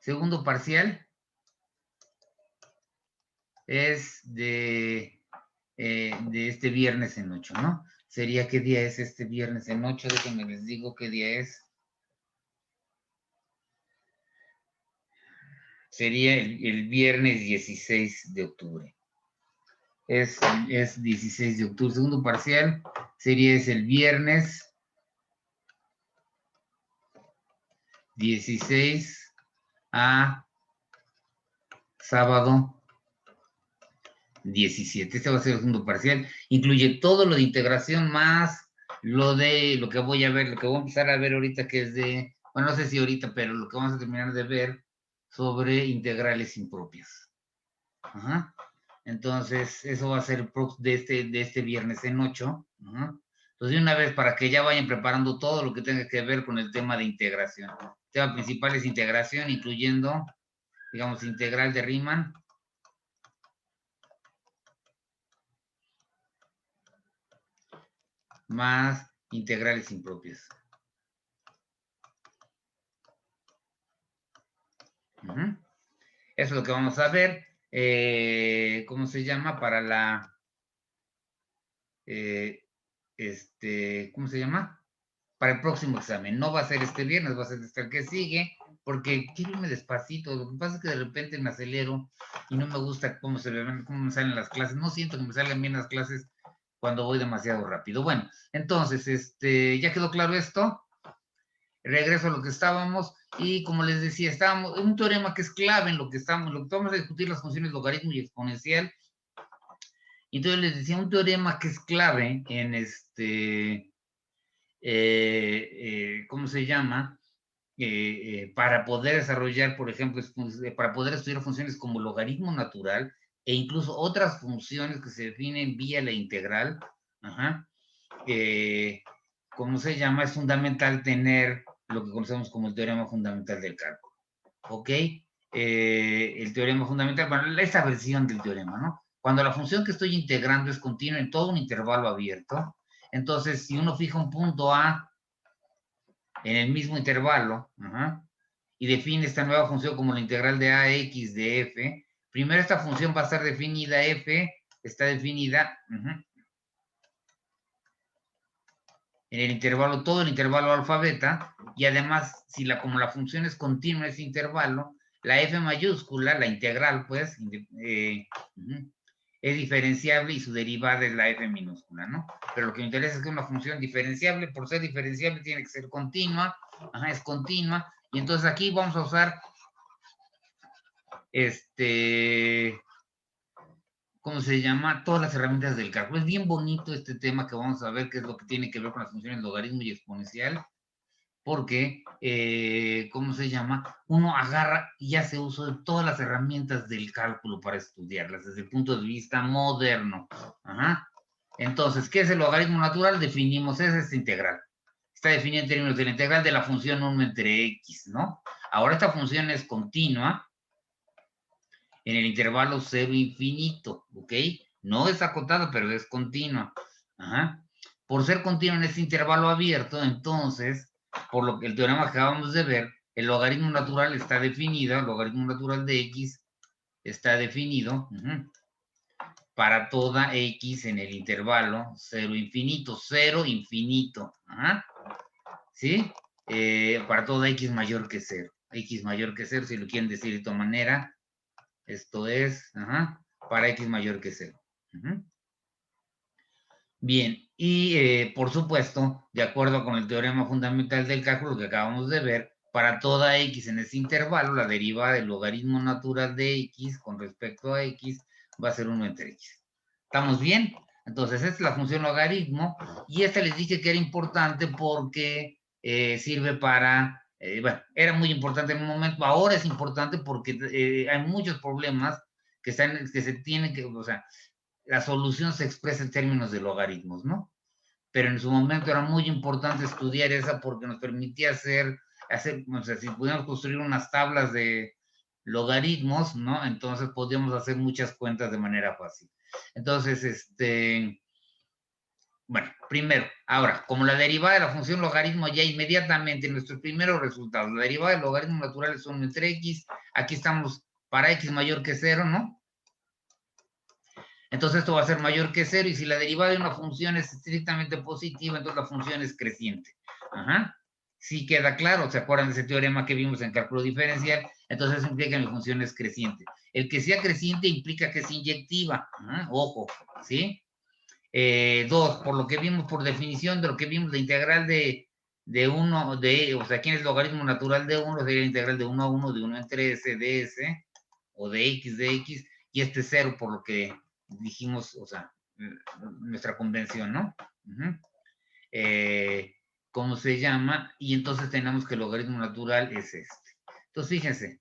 Segundo parcial es de este viernes en 8, ¿no? Sería, ¿qué día es este viernes en 8? Déjenme les digo qué día es. Sería el viernes 16 de octubre. Es 16 de octubre. Segundo parcial sería el viernes 16 a sábado 17. Este va a ser el segundo parcial. Incluye todo lo de integración más lo que voy a ver, lo que voy a empezar a ver ahorita, que es de, bueno, no sé si ahorita, pero lo que vamos a terminar de ver sobre integrales impropias. Ajá. Entonces, eso va a ser de este viernes en 8. Ajá. Entonces, de una vez, para que ya vayan preparando todo lo que tenga que ver con el tema de integración. El tema principal es integración, incluyendo, digamos, integral de Riemann. Más integrales impropias. Eso es lo que vamos a ver. ¿Cómo se llama? Para la... ¿cómo se llama? Para el próximo examen. No va a ser este viernes, va a ser el que sigue, porque quiero irme despacito. Lo que pasa es que de repente me acelero y no me gusta cómo me salen las clases. No siento que me salgan bien las clases cuando voy demasiado rápido. Bueno, entonces, ¿ya quedó claro esto? Regreso a lo que estábamos, y como les decía, estábamos en un teorema que es clave en lo que vamos a discutir, las funciones logaritmo y exponencial. Y entonces les decía, un teorema que es clave en ¿cómo se llama? Para poder desarrollar, por ejemplo, para poder estudiar funciones como logaritmo natural e incluso otras funciones que se definen vía la integral. Ajá. ¿Cómo se llama? Es fundamental tener lo que conocemos como el teorema fundamental del cálculo. ¿Ok? El teorema fundamental, bueno, esta versión del teorema, ¿no? Cuando la función que estoy integrando es continua en todo un intervalo abierto, entonces si uno fija un punto A en el mismo intervalo, y define esta nueva función como la integral de AX de F, primero esta función va a estar definida, F está definida, en el intervalo, todo el intervalo alfa beta, y además, como la función es continua en ese intervalo, la f mayúscula, la integral, pues, es diferenciable y su derivada es la f minúscula, ¿no? Pero lo que me interesa es que una función diferenciable, por ser diferenciable, tiene que ser continua, es continua, y entonces aquí vamos a usar ¿cómo se llama? Todas las herramientas del cálculo. Es bien bonito este tema que vamos a ver, que es lo que tiene que ver con las funciones logaritmo y exponencial, porque, ¿cómo se llama? Uno agarra y hace uso de todas las herramientas del cálculo para estudiarlas desde el punto de vista moderno. Entonces, ¿qué es el logaritmo natural? Definimos, es esta integral. Está definida en términos de la integral de la función 1 entre x, ¿no? Ahora esta función es continua en el intervalo 0 infinito, ¿ok? No es acotada, pero es continua. Por ser continua en este intervalo abierto, entonces, por lo que el teorema que acabamos de ver, el logaritmo natural está definido, el logaritmo natural de x está definido para toda x en el intervalo 0 infinito, 0 infinito. ¿Sí? Para toda x mayor que 0. X mayor que 0, si lo quieren decir de esta manera, esto es, para x mayor que 0. Bien, y por supuesto, de acuerdo con el teorema fundamental del cálculo que acabamos de ver, para toda x en ese intervalo, la derivada del logaritmo natural de x con respecto a x va a ser 1 entre x. ¿Estamos bien? Entonces, esta es la función logaritmo, y esta les dije que era importante porque sirve para, bueno, era muy importante en un momento, ahora es importante porque hay muchos problemas que se tienen que, o sea, la solución se expresa en términos de logaritmos, ¿no? Pero en su momento era muy importante estudiar esa porque nos permitía hacer, o sea, si pudiéramos construir unas tablas de logaritmos, ¿no? Entonces podíamos hacer muchas cuentas de manera fácil. Entonces, bueno, primero, ahora, como la derivada de la función logaritmo ya inmediatamente en nuestros primeros resultados, la derivada del logaritmo natural es 1 entre x, aquí estamos para x mayor que 0, ¿no? Entonces esto va a ser mayor que 0 y si la derivada de una función es estrictamente positiva, entonces la función es creciente. Ajá. Sí queda claro, ¿se acuerdan de ese teorema que vimos en cálculo diferencial? Entonces eso implica que mi función es creciente. El que sea creciente implica que es inyectiva. Ajá. Ojo, ¿sí? Dos, por lo que vimos, por definición de lo que vimos, la integral de 1, o sea, aquí es el logaritmo natural de 1, sería la integral de 1 a 1, de 1 entre s, de s, o de x, y este 0, por lo que dijimos, o sea, nuestra convención, ¿no? ¿Cómo se llama? Y entonces tenemos que el logaritmo natural es este. Entonces, fíjense,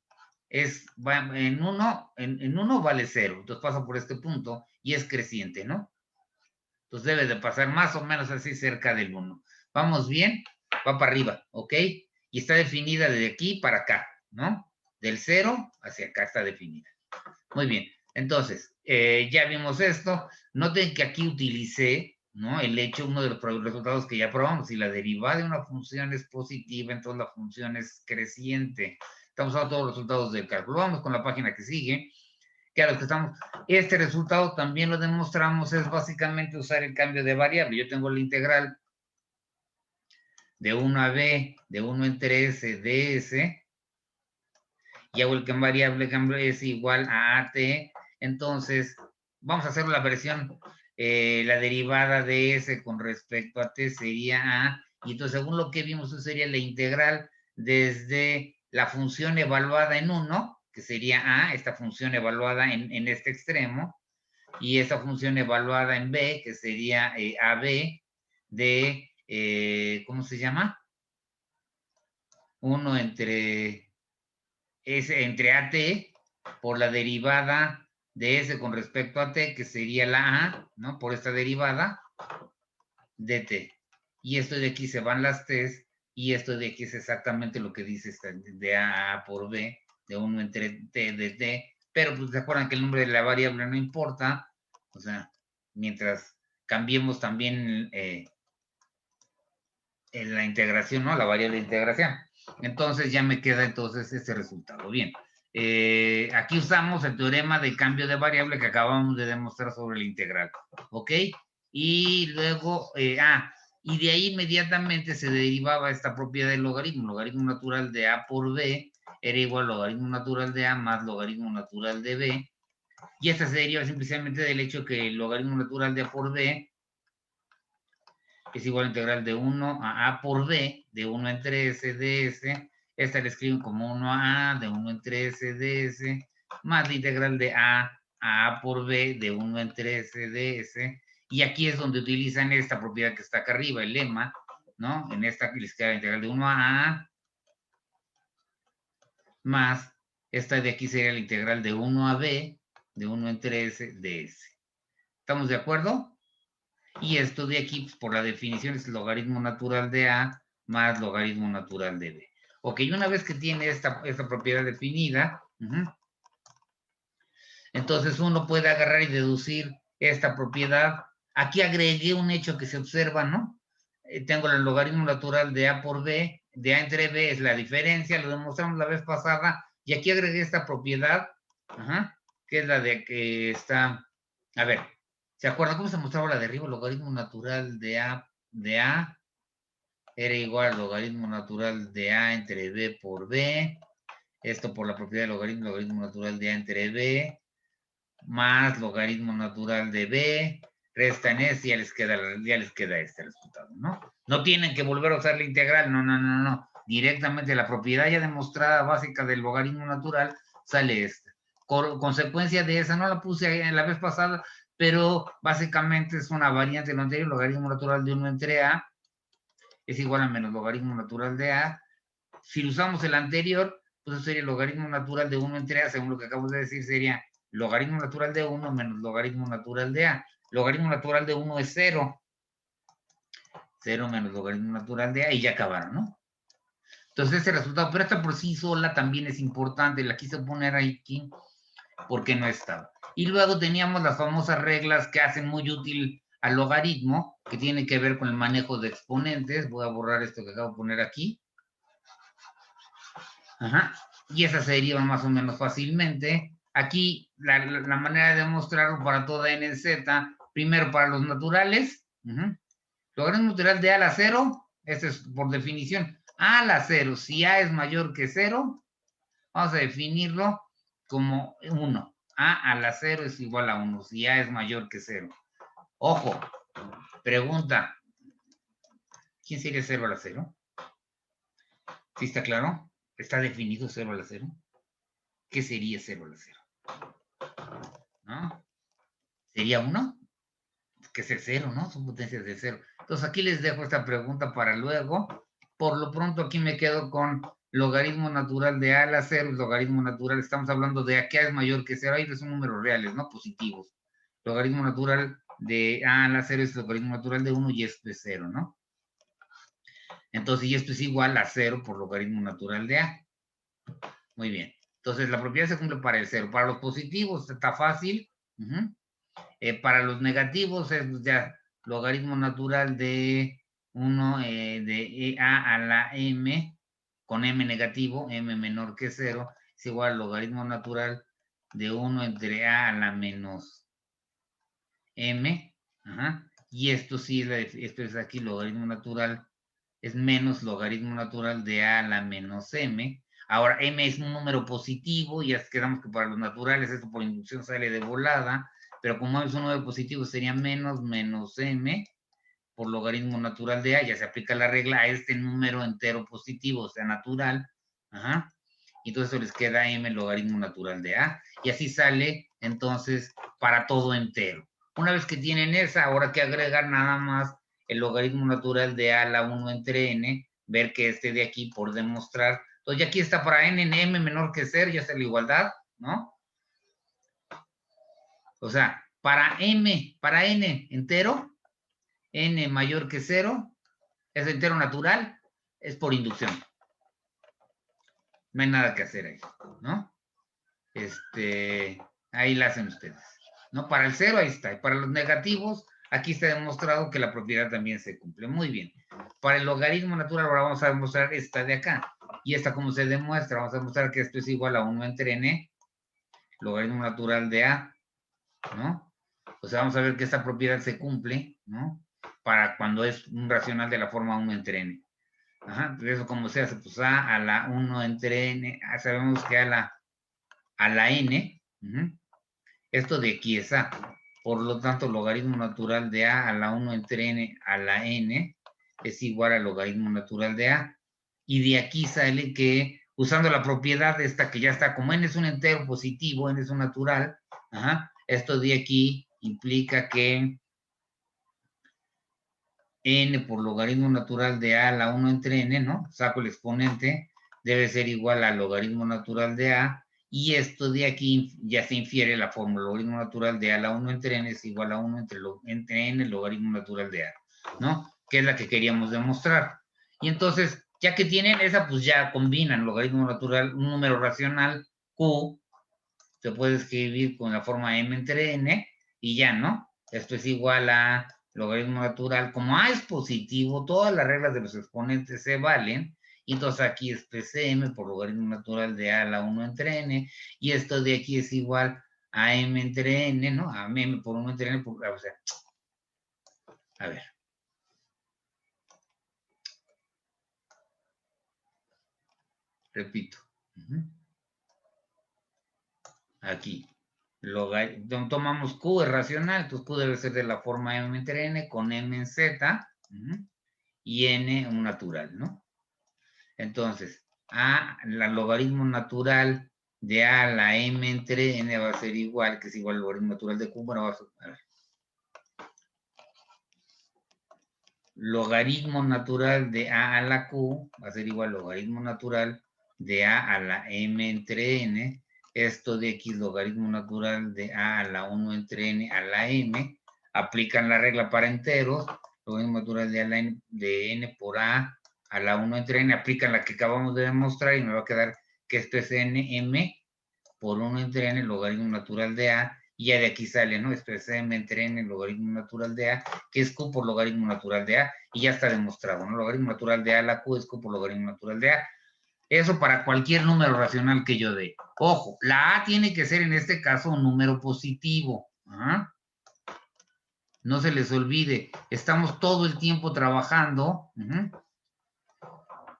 en uno vale 0, entonces pasa por este punto y es creciente, ¿no? Entonces debe de pasar más o menos así cerca del 1. ¿Vamos bien? Va para arriba, ¿ok? Y está definida de aquí para acá, ¿no? Del 0 hacia acá está definida. Muy bien. Entonces, ya vimos esto. Noten que aquí utilicé, ¿no? El hecho, uno de los resultados que ya probamos. Si la derivada de una función es positiva, entonces la función es creciente. Estamos usando todos los resultados del cálculo. Vamos con la página que sigue. Que a los que estamos, este resultado también lo demostramos, es básicamente usar el cambio de variable. Yo tengo la integral de 1 a b, de 1 entre s, de s, y hago el que en variable cambio es igual a at. Entonces, vamos a hacer la versión, la derivada de s con respecto a t sería a, y entonces según lo que vimos, eso sería la integral desde la función evaluada en 1, que sería a, esta función evaluada en este extremo, y esta función evaluada en b, que sería ab, de, ¿cómo se llama? 1 entre at, por la derivada de s con respecto a t, que sería la a, ¿no? Por esta derivada de t. Y esto de aquí se van las t's, y esto de aquí es exactamente lo que dice esta, de a por b, de 1 entre t de t, pero pues se acuerdan que el nombre de la variable no importa, o sea, mientras cambiemos también en la integración, ¿no? La variable de integración. Entonces ya me queda entonces este resultado. Bien. Aquí usamos el teorema de cambio de variable que acabamos de demostrar sobre la integral. ¿Ok? Y luego, y de ahí inmediatamente se derivaba esta propiedad del logaritmo. Logaritmo natural de a por b era igual a logaritmo natural de a más logaritmo natural de b. Y esta se deriva simplemente del hecho que el logaritmo natural de a por b es igual a integral de 1 a por b, de 1 entre s de s. Esta la escriben como 1 a de 1 entre s de s, más la integral de a por b, de 1 entre s de s. Y aquí es donde utilizan esta propiedad que está acá arriba, el lema, ¿no? En esta les queda la integral de 1 a más esta de aquí sería la integral de 1 a b, de 1 entre s de s. ¿Estamos de acuerdo? Y esto de aquí, pues, por la definición, es logaritmo natural de a más logaritmo natural de b. Ok, una vez que tiene esta propiedad definida, entonces uno puede agarrar y deducir esta propiedad. Aquí agregué un hecho que se observa, ¿no? Tengo el logaritmo natural de a por b, de a entre b es la diferencia, lo demostramos la vez pasada, y aquí agregué esta propiedad, que es la de que está, a ver, ¿se acuerdan cómo se mostraba la de arriba? El logaritmo natural de a era igual al logaritmo natural de a entre b por b, esto por la propiedad del logaritmo natural de a entre b, más logaritmo natural de b, resta en s, ya les queda este resultado, ¿no? No tienen que volver a usar la integral, no. Directamente la propiedad ya demostrada básica del logaritmo natural sale esta. Consecuencia de esa, no la puse en la vez pasada, pero básicamente es una variante de lo anterior, logaritmo natural de 1 entre a es igual a menos logaritmo natural de a. Si usamos el anterior, pues eso sería el logaritmo natural de 1 entre a, según lo que acabo de decir, sería logaritmo natural de 1 menos logaritmo natural de a. Logaritmo natural de 1 es 0. 0 menos logaritmo natural de a, y ya acabaron, ¿no? Entonces, este resultado, pero esta por sí sola también es importante, la quise poner aquí porque no estaba. Y luego teníamos las famosas reglas que hacen muy útil al logaritmo, que tiene que ver con el manejo de exponentes. Voy a borrar esto que acabo de poner aquí. Ajá. Y esa se deriva más o menos fácilmente. Aquí la manera de demostrarlo para toda n z, primero para los naturales, logaritmo natural de a a la 0, este es por definición, a a la 0, si a es mayor que 0, vamos a definirlo como 1. A a la 0 es igual a 1, si a es mayor que 0. Ojo, pregunta, ¿quién sería 0 a la 0? ¿Sí está claro? ¿Está definido 0 a la 0? ¿Qué sería 0 a la 0? ¿No? ¿Sería 1? Que es el 0, ¿no? Son potencias de 0. Entonces aquí les dejo esta pregunta para luego. Por lo pronto aquí me quedo con logaritmo natural de a a la 0, logaritmo natural, estamos hablando de a que a es mayor que 0, ahí son números reales, no positivos. Logaritmo natural de a a la 0 es logaritmo natural de 1 y esto es 0, ¿no? Entonces, y esto es igual a 0 por logaritmo natural de a. Muy bien. Entonces, la propiedad se cumple para el 0. Para los positivos está fácil. Para los negativos es ya logaritmo natural de 1 de a a la m, con m negativo, m menor que 0, es igual al logaritmo natural de 1 entre a a la menos m. Y esto sí, esto es aquí logaritmo natural, es menos logaritmo natural de a a la menos m. Ahora, m es un número positivo, ya quedamos que para los naturales esto por inducción sale de volada, pero como es un número positivo sería menos m por logaritmo natural de a, ya se aplica la regla a este número entero positivo, o sea, natural, y entonces les queda m logaritmo natural de a, y así sale entonces para todo entero. Una vez que tienen esa, ahora hay que agregar nada más el logaritmo natural de a a la 1 entre n, ver que este de aquí por demostrar, entonces ya aquí está para n en m menor que 0, ya está la igualdad, ¿no? O sea, para n entero, n mayor que 0, es entero natural, es por inducción. No hay nada que hacer ahí, ¿no? Ahí la hacen ustedes, ¿no? Para el 0, ahí está. Y para los negativos, aquí está demostrado que la propiedad también se cumple. Muy bien. Para el logaritmo natural, ahora vamos a demostrar esta de acá. Y esta, ¿cómo se demuestra? Vamos a demostrar que esto es igual a 1 entre n, logaritmo natural de a, ¿no? O sea, vamos a ver que esta propiedad se cumple, ¿no? Para cuando es un racional de la forma 1 entre n. Eso como se hace, pues a la 1 entre n, sabemos que a la n, esto de aquí es a, por lo tanto, logaritmo natural de a la 1 entre n a la n es igual al logaritmo natural de a, y de aquí sale que, usando la propiedad esta que ya está, como n es un entero positivo, n es un natural, esto de aquí implica que n por logaritmo natural de a la 1 entre n, ¿no? Saco el exponente, debe ser igual al logaritmo natural de a, y esto de aquí ya se infiere la fórmula, logaritmo natural de a la 1 entre n es igual a 1 entre n, logaritmo natural de a, ¿no? Que es la que queríamos demostrar. Y entonces, ya que tienen esa, pues ya combinan logaritmo natural, un número racional, q, se puede escribir con la forma m entre n, y ya, ¿no? Esto es igual a logaritmo natural. Como a es positivo, todas las reglas de los exponentes se valen, y entonces aquí es PCM por logaritmo natural de a a la 1 entre n, y esto de aquí es igual a m entre n, ¿no? A m por 1 entre n, o sea, a ver. Repito. Aquí. Tomamos Q, es racional, entonces Q debe ser de la forma m entre n con m en z, y n un natural, ¿no? Entonces, la logaritmo natural de a la m entre n va a ser igual, que es igual al logaritmo natural de q, bueno, a ver. Logaritmo natural de a la q va a ser igual al logaritmo natural de a la m entre n, esto de x logaritmo natural de a la 1 entre n a la m, aplican la regla para enteros, logaritmo natural de a la n, de n por a la 1 entre n, aplican la que acabamos de demostrar y me va a quedar que esto es n m por 1 entre n logaritmo natural de a, y ya de aquí sale, ¿no? Esto es m entre n logaritmo natural de a, que es q por logaritmo natural de a, y ya está demostrado, ¿no? Logaritmo natural de a a la q es q por logaritmo natural de a. Eso para cualquier número racional que yo dé. Ojo, la a tiene que ser en este caso un número positivo. ¿Ah? No se les olvide, estamos todo el tiempo trabajando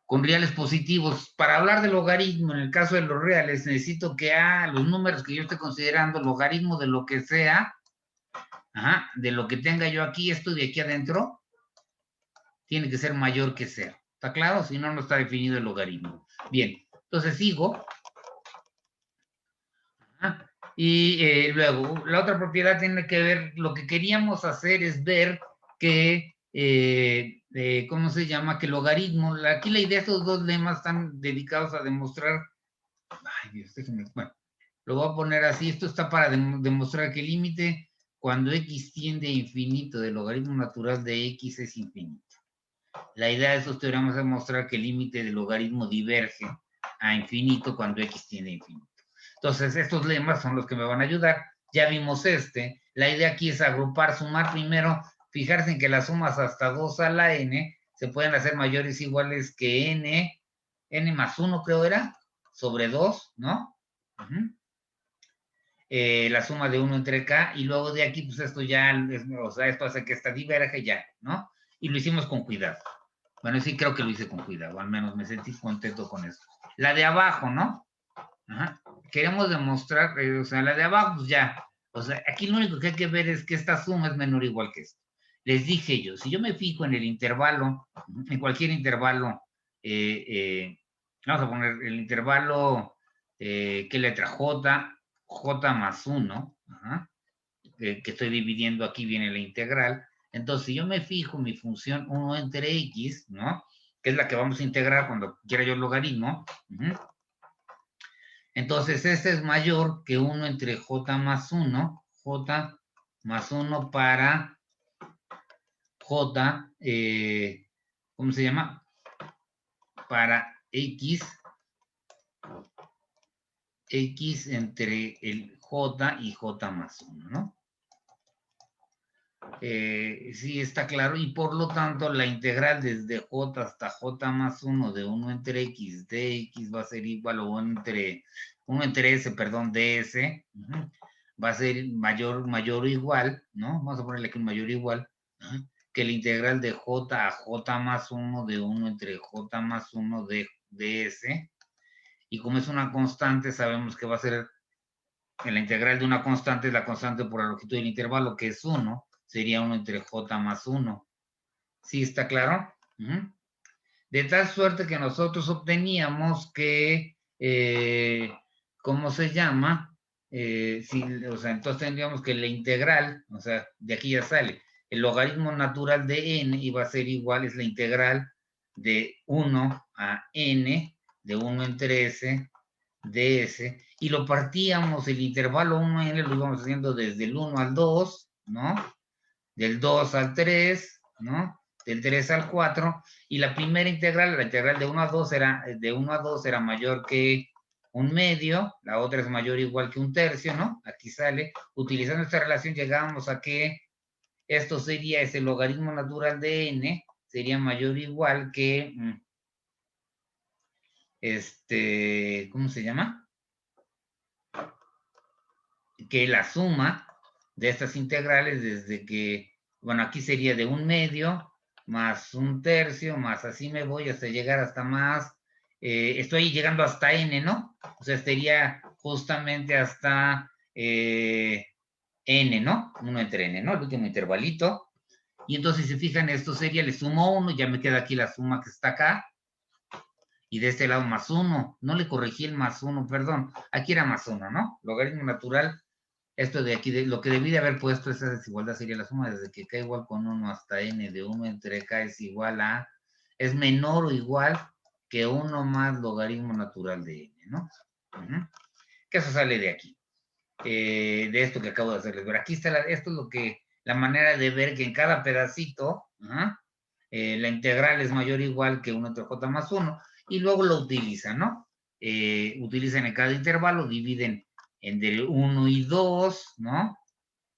con reales positivos. Para hablar de logaritmo, en el caso de los reales, necesito que a los números que yo esté considerando, logaritmo de lo que sea, de lo que tenga yo aquí, esto de aquí adentro, tiene que ser mayor que cero. ¿Está claro? Si no, no está definido el logaritmo. Bien, entonces sigo. Y luego, la otra propiedad tiene que ver, lo que queríamos hacer es ver que, ¿cómo se llama? Que logaritmo, aquí la idea, estos dos lemas están dedicados a demostrar, ay Dios, déjenme, bueno, lo voy a poner así, esto está para demostrar que el límite cuando x tiende a infinito del logaritmo natural de x es infinito. La idea de estos teoremas es demostrar que el límite del logaritmo diverge a infinito cuando x tiende a infinito. Entonces, estos lemas son los que me van a ayudar. Ya vimos este. La idea aquí es agrupar, sumar primero, fijarse en que las sumas hasta 2 a la n se pueden hacer mayores o iguales que n más 1 creo era, sobre 2, ¿no? La suma de 1 entre k, y luego de aquí, pues esto ya, o sea, esto hace que esta diverge ya, ¿no? Y lo hicimos con cuidado. Bueno, sí creo que lo hice con cuidado, al menos me sentí contento con eso. La de abajo, ¿no? Queremos demostrar, o sea, la de abajo, pues ya. O sea, aquí lo único que hay que ver es que esta suma es menor o igual que esto. Les dije yo, si yo me fijo en el intervalo, en cualquier intervalo, vamos a poner el intervalo, ¿qué letra? J más 1, que estoy dividiendo aquí viene la integral. Entonces, si yo me fijo en mi función 1 entre x, ¿no? Que es la que vamos a integrar cuando quiera yo el logaritmo, entonces este es mayor que 1 entre j más 1, j más 1 para j, ¿cómo se llama? Para x entre el j y j más 1, ¿no? Sí, está claro, y por lo tanto la integral desde j hasta j más 1 de 1 entre x de x va a ser igual a 1 entre s, perdón, ds, va a ser mayor o igual, ¿no? Vamos a ponerle aquí un mayor o igual, que la integral de j a j más 1 de 1 entre j más 1 de ds, y como es una constante, sabemos que va a ser la integral de una constante, es la constante por la longitud del intervalo, que es 1, sería 1 entre j más 1. ¿Sí está claro? De tal suerte que nosotros obteníamos que, ¿cómo se llama? O sea, entonces tendríamos que la integral, o sea, de aquí ya sale, el logaritmo natural de n iba a ser igual, es la integral de 1 a n, de 1 entre s, de s, y lo partíamos, el intervalo 1n lo íbamos haciendo desde el 1 al 2, ¿no? Del 2 al 3, ¿no? Del 3 al 4, y la primera integral, la integral de 1 a 2 era mayor que un medio, la otra es mayor o igual que un tercio, ¿no? Aquí sale, utilizando esta relación llegamos a que esto sería, ese logaritmo natural de n, sería mayor o igual que, ¿cómo se llama? Que la suma de estas integrales desde que, bueno, aquí sería de un medio más un tercio, más así me voy hasta llegar hasta más, estoy llegando hasta n, ¿no? O sea, estaría justamente hasta n, ¿no? 1 entre n, ¿no? El último intervalito. Y entonces, si se fijan, esto sería, le sumo 1, ya me queda aquí la suma que está acá, y de este lado más 1, no le corregí el más 1, perdón, aquí era más 1, ¿no? Logaritmo natural, esto de aquí, lo que debí de haber puesto, esa desigualdad sería la suma desde que k igual con 1 hasta n de 1 entre k es igual a, es menor o igual que 1 más logaritmo natural de n, ¿no? Que eso sale de aquí, de esto que acabo de hacerles ver. Aquí está, esto es lo que, la manera de ver que en cada pedacito, la integral es mayor o igual que 1 entre j más 1, y luego lo utilizan, ¿no? Utilizan en cada intervalo, dividen entre 1 y 2, ¿no?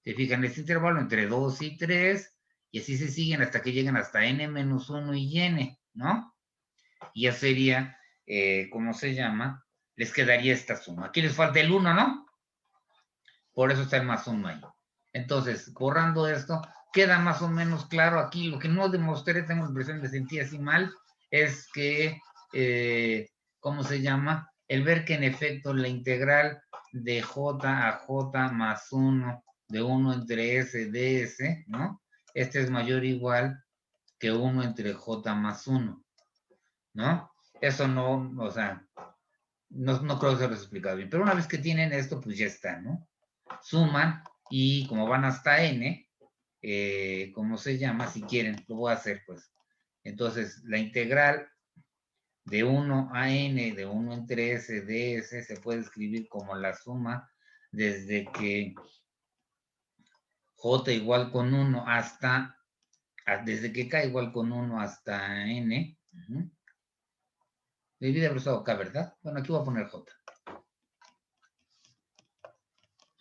Se fijan este intervalo entre 2 y 3, y así se siguen hasta que lleguen hasta n menos 1 y n, ¿no? Y ya sería, ¿cómo se llama? Les quedaría esta suma. Aquí les falta el 1, ¿no? Por eso está el más 1 ahí. Entonces, borrando esto, queda más o menos claro aquí. Lo que no demostré, tengo la impresión de sentir así mal, es que, ¿cómo se llama? El ver que en efecto la integral de j a j más 1 de 1 entre s ds, ¿no? Este es mayor o igual que 1 entre j más 1, ¿no? Eso no, o sea, no creo que se lo he explicado bien. Pero una vez que tienen esto, pues ya está, ¿no? Suman y como van hasta n, ¿cómo se llama? Si quieren, lo voy a hacer, pues. Entonces, la integral de 1 a n de 1 entre s ds se puede escribir como la suma desde que j igual con 1 hasta, desde que k igual con 1 hasta n. Debí de haber estado acá, ¿verdad? Bueno, aquí voy a poner j.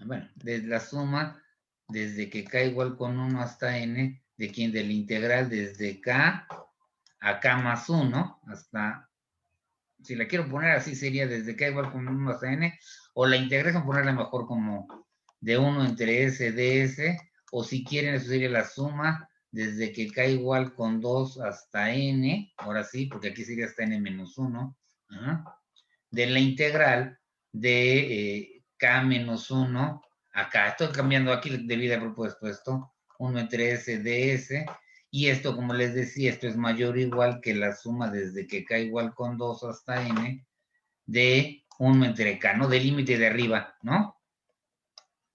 Bueno, desde la suma desde que k igual con 1 hasta n, de la integral desde k a k más 1 hasta, si la quiero poner así sería desde k igual con 1 hasta n, o la integral ponerla mejor como de 1 entre s ds, o si quieren eso sería la suma desde que k igual con 2 hasta n, ahora sí, porque aquí sería hasta n menos 1, de la integral de k menos 1 acá. Estoy cambiando aquí, debí de haber puesto esto, 1 entre s ds, y esto, como les decía, esto es mayor o igual que la suma desde que k igual con 2 hasta n de 1 entre k, ¿no? Del límite de arriba, ¿no?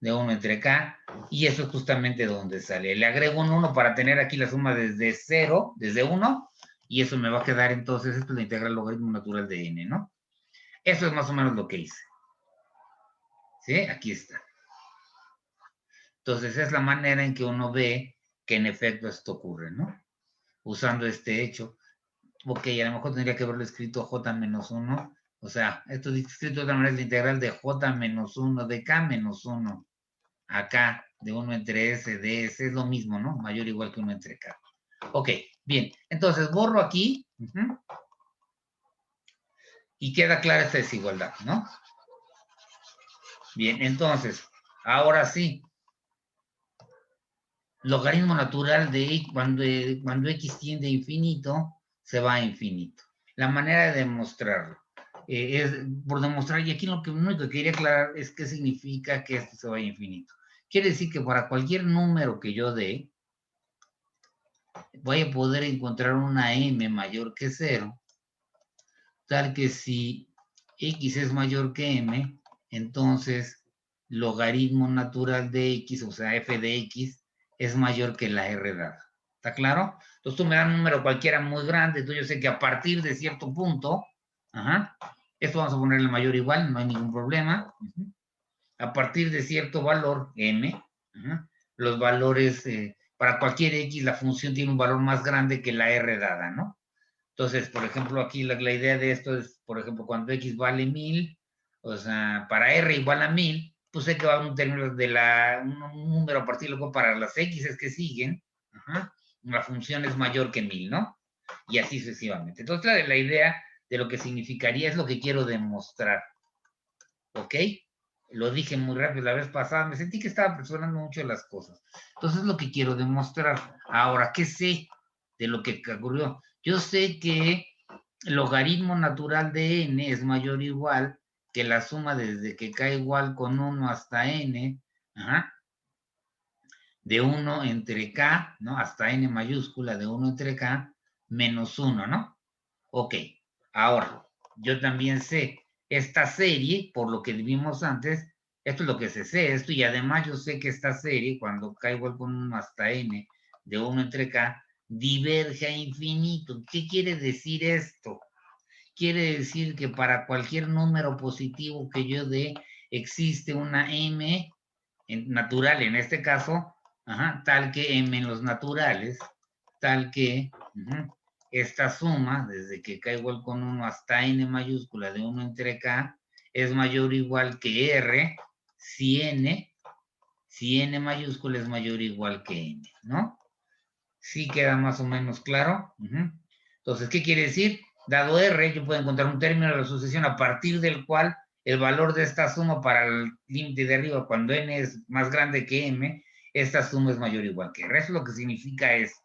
De 1 entre k, y eso es justamente donde sale. Le agrego un 1 para tener aquí la suma desde 0, desde 1, y eso me va a quedar entonces, esto es la integral logaritmo natural de n, ¿no? Eso es más o menos lo que hice. ¿Sí? Aquí está. Entonces es la manera en que uno ve que en efecto esto ocurre, ¿no? Usando este hecho. Ok, a lo mejor tendría que haberlo escrito j menos 1. O sea, esto escrito de otra manera es la integral de j menos 1 de k menos 1. Acá, de 1 entre s de s, es lo mismo, ¿no? Mayor o igual que 1 entre k. Ok, bien. Entonces borro aquí. Y queda clara esta desigualdad, ¿no? Bien, entonces, ahora sí. Logaritmo natural de cuando x tiende a infinito, se va a infinito. La manera de demostrarlo es por demostrar, y aquí lo único que quería aclarar es qué significa que esto se vaya a infinito. Quiere decir que para cualquier número que yo dé, voy a poder encontrar una m mayor que 0, tal que si x es mayor que m, entonces logaritmo natural de x, o sea, f de x, es mayor que la r dada. ¿Está claro? Entonces tú me das un número cualquiera muy grande, entonces yo sé que a partir de cierto punto, esto vamos a ponerle mayor o igual, no hay ningún problema. A partir de cierto valor, m, los valores, para cualquier x, la función tiene un valor más grande que la r dada, ¿no? Entonces, por ejemplo, aquí la idea de esto es, por ejemplo, cuando x vale 1000, o sea, para r igual a 1000, pues sé que va a un término de un número a partir de luego para las x que siguen, la función es mayor que 1000, ¿no? Y así sucesivamente. Entonces, la idea de lo que significaría es lo que quiero demostrar, ¿ok? Lo dije muy rápido la vez pasada, me sentí que estaba apresurando mucho las cosas. Entonces, es lo que quiero demostrar. Ahora, ¿qué sé de lo que ocurrió? Yo sé que el logaritmo natural de n es mayor o igual que la suma desde que k igual con 1 hasta n, de 1 entre k, ¿no? Hasta n mayúscula de 1 entre k menos 1, ¿no? Ok, ahora, yo también sé esta serie, por lo que vimos antes, esto es lo que se sé, esto, y además yo sé que esta serie, cuando k igual con 1 hasta n de 1 entre k, diverge a infinito. ¿Qué quiere decir esto? Quiere decir que para cualquier número positivo que yo dé, existe una m natural, en este caso, tal que m en los naturales, tal que esta suma, desde que k igual con 1 hasta n mayúscula de 1 entre k, es mayor o igual que r, si n mayúscula es mayor o igual que n, ¿no? ¿Sí queda más o menos claro? Entonces, ¿qué quiere decir? Dado R, yo puedo encontrar un término de la sucesión a partir del cual el valor de esta suma para el límite de arriba, cuando n es más grande que m, esta suma es mayor o igual que R. Eso es lo que significa esto.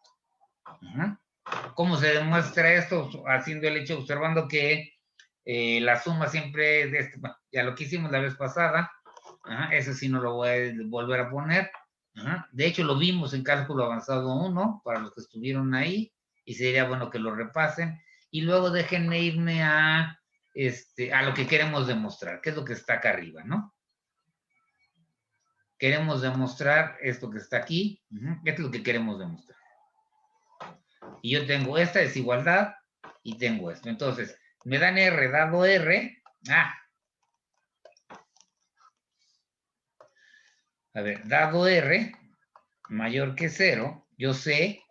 ¿Cómo se demuestra esto? Haciendo el hecho, observando que la suma siempre de este, bueno, ya lo que hicimos la vez pasada, eso sí no lo voy a volver a poner. De hecho, lo vimos en cálculo avanzado 1, para los que estuvieron ahí, y sería bueno que lo repasen. Y luego déjenme irme a lo que queremos demostrar, que es lo que está acá arriba, ¿no? Queremos demostrar esto que está aquí, esto es lo que queremos demostrar. Y yo tengo esta desigualdad y tengo esto. Entonces, me dan R, dado R. A ver, dado R mayor que 0, yo sé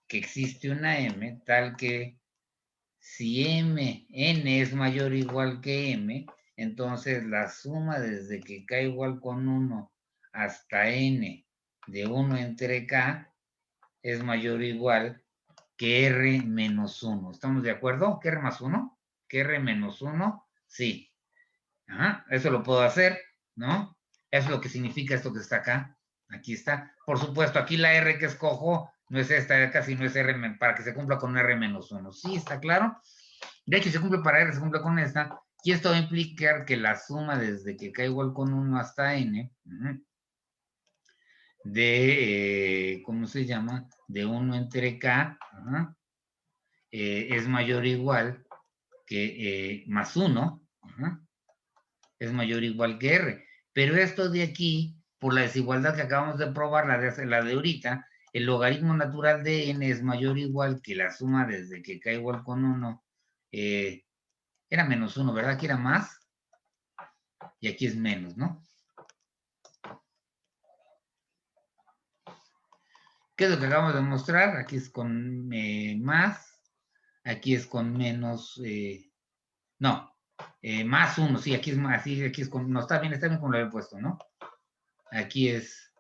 que existe una M tal que si n es mayor o igual que M, entonces la suma desde que K igual con 1 hasta N de 1 entre K es mayor o igual que R menos 1. ¿Estamos de acuerdo? ¿Que R más 1? ¿Que R menos 1? Sí. Eso lo puedo hacer, ¿no? Eso es lo que significa esto que está acá. Aquí está. Por supuesto, aquí la R que escojo no es esta de acá, sino es R para que se cumpla con R menos 1. ¿Sí? ¿Está claro? De hecho, se cumple para R, se cumple con esta. Y esto va a implicar que la suma desde que K igual con 1 hasta N, de, ¿cómo se llama? De 1 entre K, es mayor o igual que más 1, es mayor o igual que R. Pero esto de aquí, por la desigualdad que acabamos de probar, la de ahorita, el logaritmo natural de n es mayor o igual que la suma desde que K igual con 1, era menos 1, ¿verdad? Aquí era más, y aquí es menos, ¿no? ¿Qué es lo que acabamos de mostrar? Aquí es con más, aquí es con menos, no, más 1, sí, aquí es más, sí, aquí es con, no, está bien como lo había puesto, ¿no? Aquí es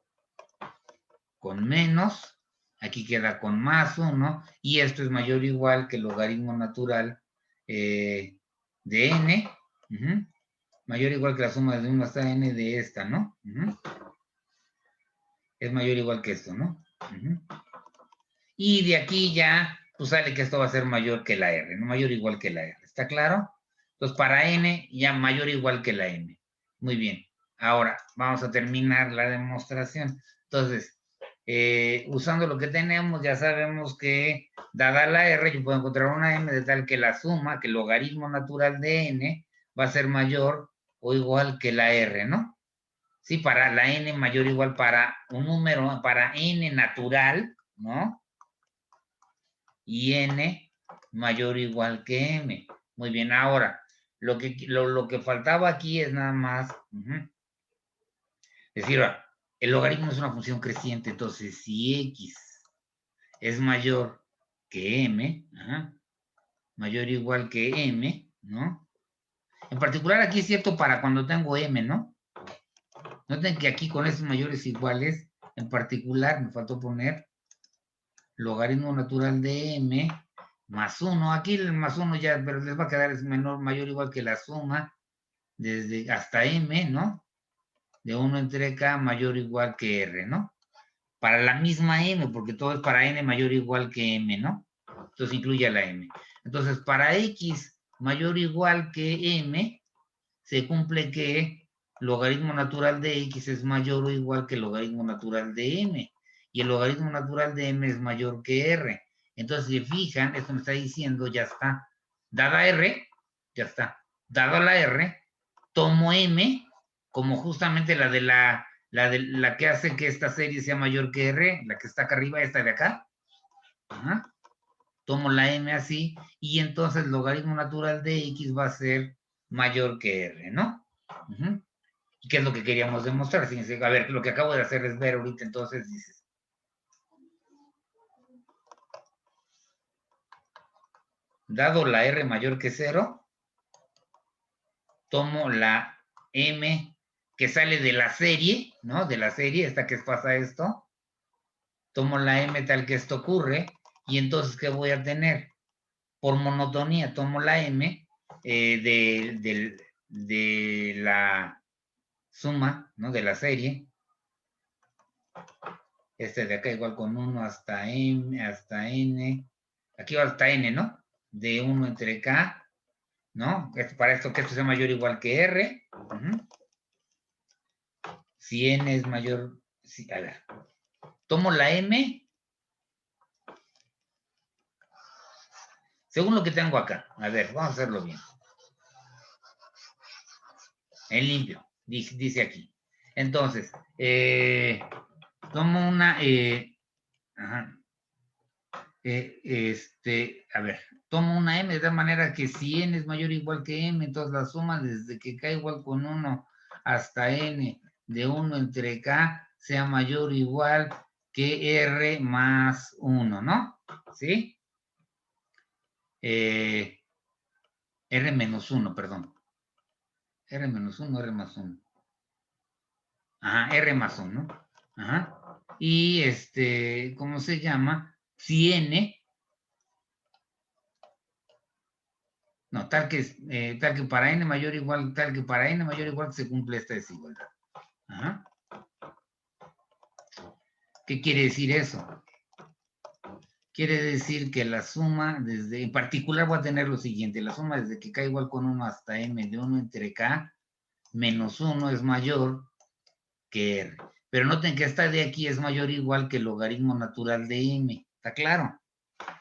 con menos, aquí queda con más 1, y esto es mayor o igual que el logaritmo natural de n, mayor o igual que la suma de 1 hasta n de esta, ¿no? Es mayor o igual que esto, ¿no? Y de aquí ya, pues sale que esto va a ser mayor que la R, ¿no? Mayor o igual que la R, ¿está claro? Entonces, para n, ya mayor o igual que la n. Muy bien. Ahora, vamos a terminar la demostración. Entonces, usando lo que tenemos, ya sabemos que, dada la R, yo puedo encontrar una m de tal que la suma, que el logaritmo natural de n, va a ser mayor o igual que la R, ¿no? Sí, para la n mayor o igual para un número, para n natural, ¿no? Y n mayor o igual que m. Muy bien, ahora, lo que faltaba aquí es nada más, decir, el logaritmo es una función creciente, entonces si x es mayor que m, mayor o igual que m, ¿no? En particular aquí es cierto para cuando tengo m, ¿no? Noten que aquí con estos mayores iguales, en particular me faltó poner logaritmo natural de m más 1. Aquí el más 1 ya, pero les va a quedar es menor, mayor o igual que la suma desde hasta m, ¿no? De 1 entre k mayor o igual que r, ¿no? Para la misma m, porque todo es para n mayor o igual que m, ¿no? Entonces incluye a la m. Entonces, para x mayor o igual que m, se cumple que logaritmo natural de x es mayor o igual que el logaritmo natural de m. Y el logaritmo natural de m es mayor que r. Entonces, si se fijan, esto me está diciendo, ya está. Dada r, ya está. Dada la r, tomo m como justamente la que hace que esta serie sea mayor que r, la que está acá arriba, esta de acá. Tomo la m así, y entonces el logaritmo natural de x va a ser mayor que r, ¿no? ¿Y qué es lo que queríamos demostrar? A ver, lo que acabo de hacer es ver ahorita, entonces dices, dado la r mayor que 0, tomo la m que sale de la serie, ¿no? De la serie, esta que pasa esto. Tomo la M tal que esto ocurre, y entonces, ¿qué voy a tener? Por monotonía, tomo la M de la suma, ¿no? De la serie. Este de acá igual con 1 hasta M, hasta N. Aquí va hasta N, ¿no? De 1 entre K, ¿no? Para esto que esto sea mayor o igual que R. Si N es mayor, a ver, tomo la M según lo que tengo acá. A ver, vamos a hacerlo bien. En limpio, dice aquí. Entonces, tomo una, a ver, tomo una M de tal manera que si N es mayor o igual que M, entonces la suma desde que K igual con 1 hasta N de 1 entre K sea mayor o igual que R más 1, ¿no? ¿Sí? R menos 1, perdón. R menos 1, R más 1. Ajá, R más 1. Ajá. Y ¿cómo se llama? Si N, no, tal que para N mayor o igual, tal que para N mayor o igual se cumple esta desigualdad. Ajá. ¿Qué quiere decir eso? Quiere decir que la suma desde, en particular voy a tener lo siguiente, la suma desde que K igual con 1 hasta M de 1 entre K menos 1 es mayor que R. Pero noten que esta de aquí es mayor o igual que el logaritmo natural de M. ¿Está claro?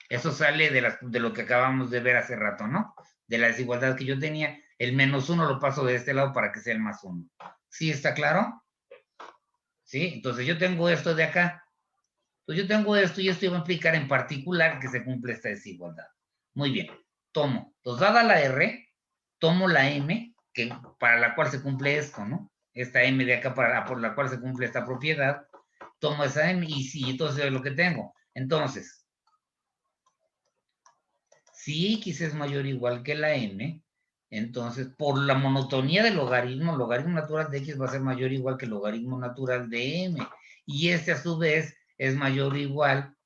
Eso sale de lo que acabamos de ver hace rato, ¿no? De la desigualdad que yo tenía. El menos 1 lo paso de este lado para que sea el más 1. ¿Sí está claro? ¿Sí? Entonces yo tengo esto de acá. Entonces yo tengo esto y esto va a implicar en particular que se cumple esta desigualdad. Muy bien. Tomo. Entonces, dada la R, tomo la M, para la cual se cumple esto, ¿no? Esta M de acá por la cual se cumple esta propiedad. Tomo esa M y sí, entonces es lo que tengo. Entonces, si X es mayor o igual que la M, entonces por la monotonía del logaritmo, el logaritmo natural de X va a ser mayor o igual que el logaritmo natural de M. Y este a su vez es mayor o igual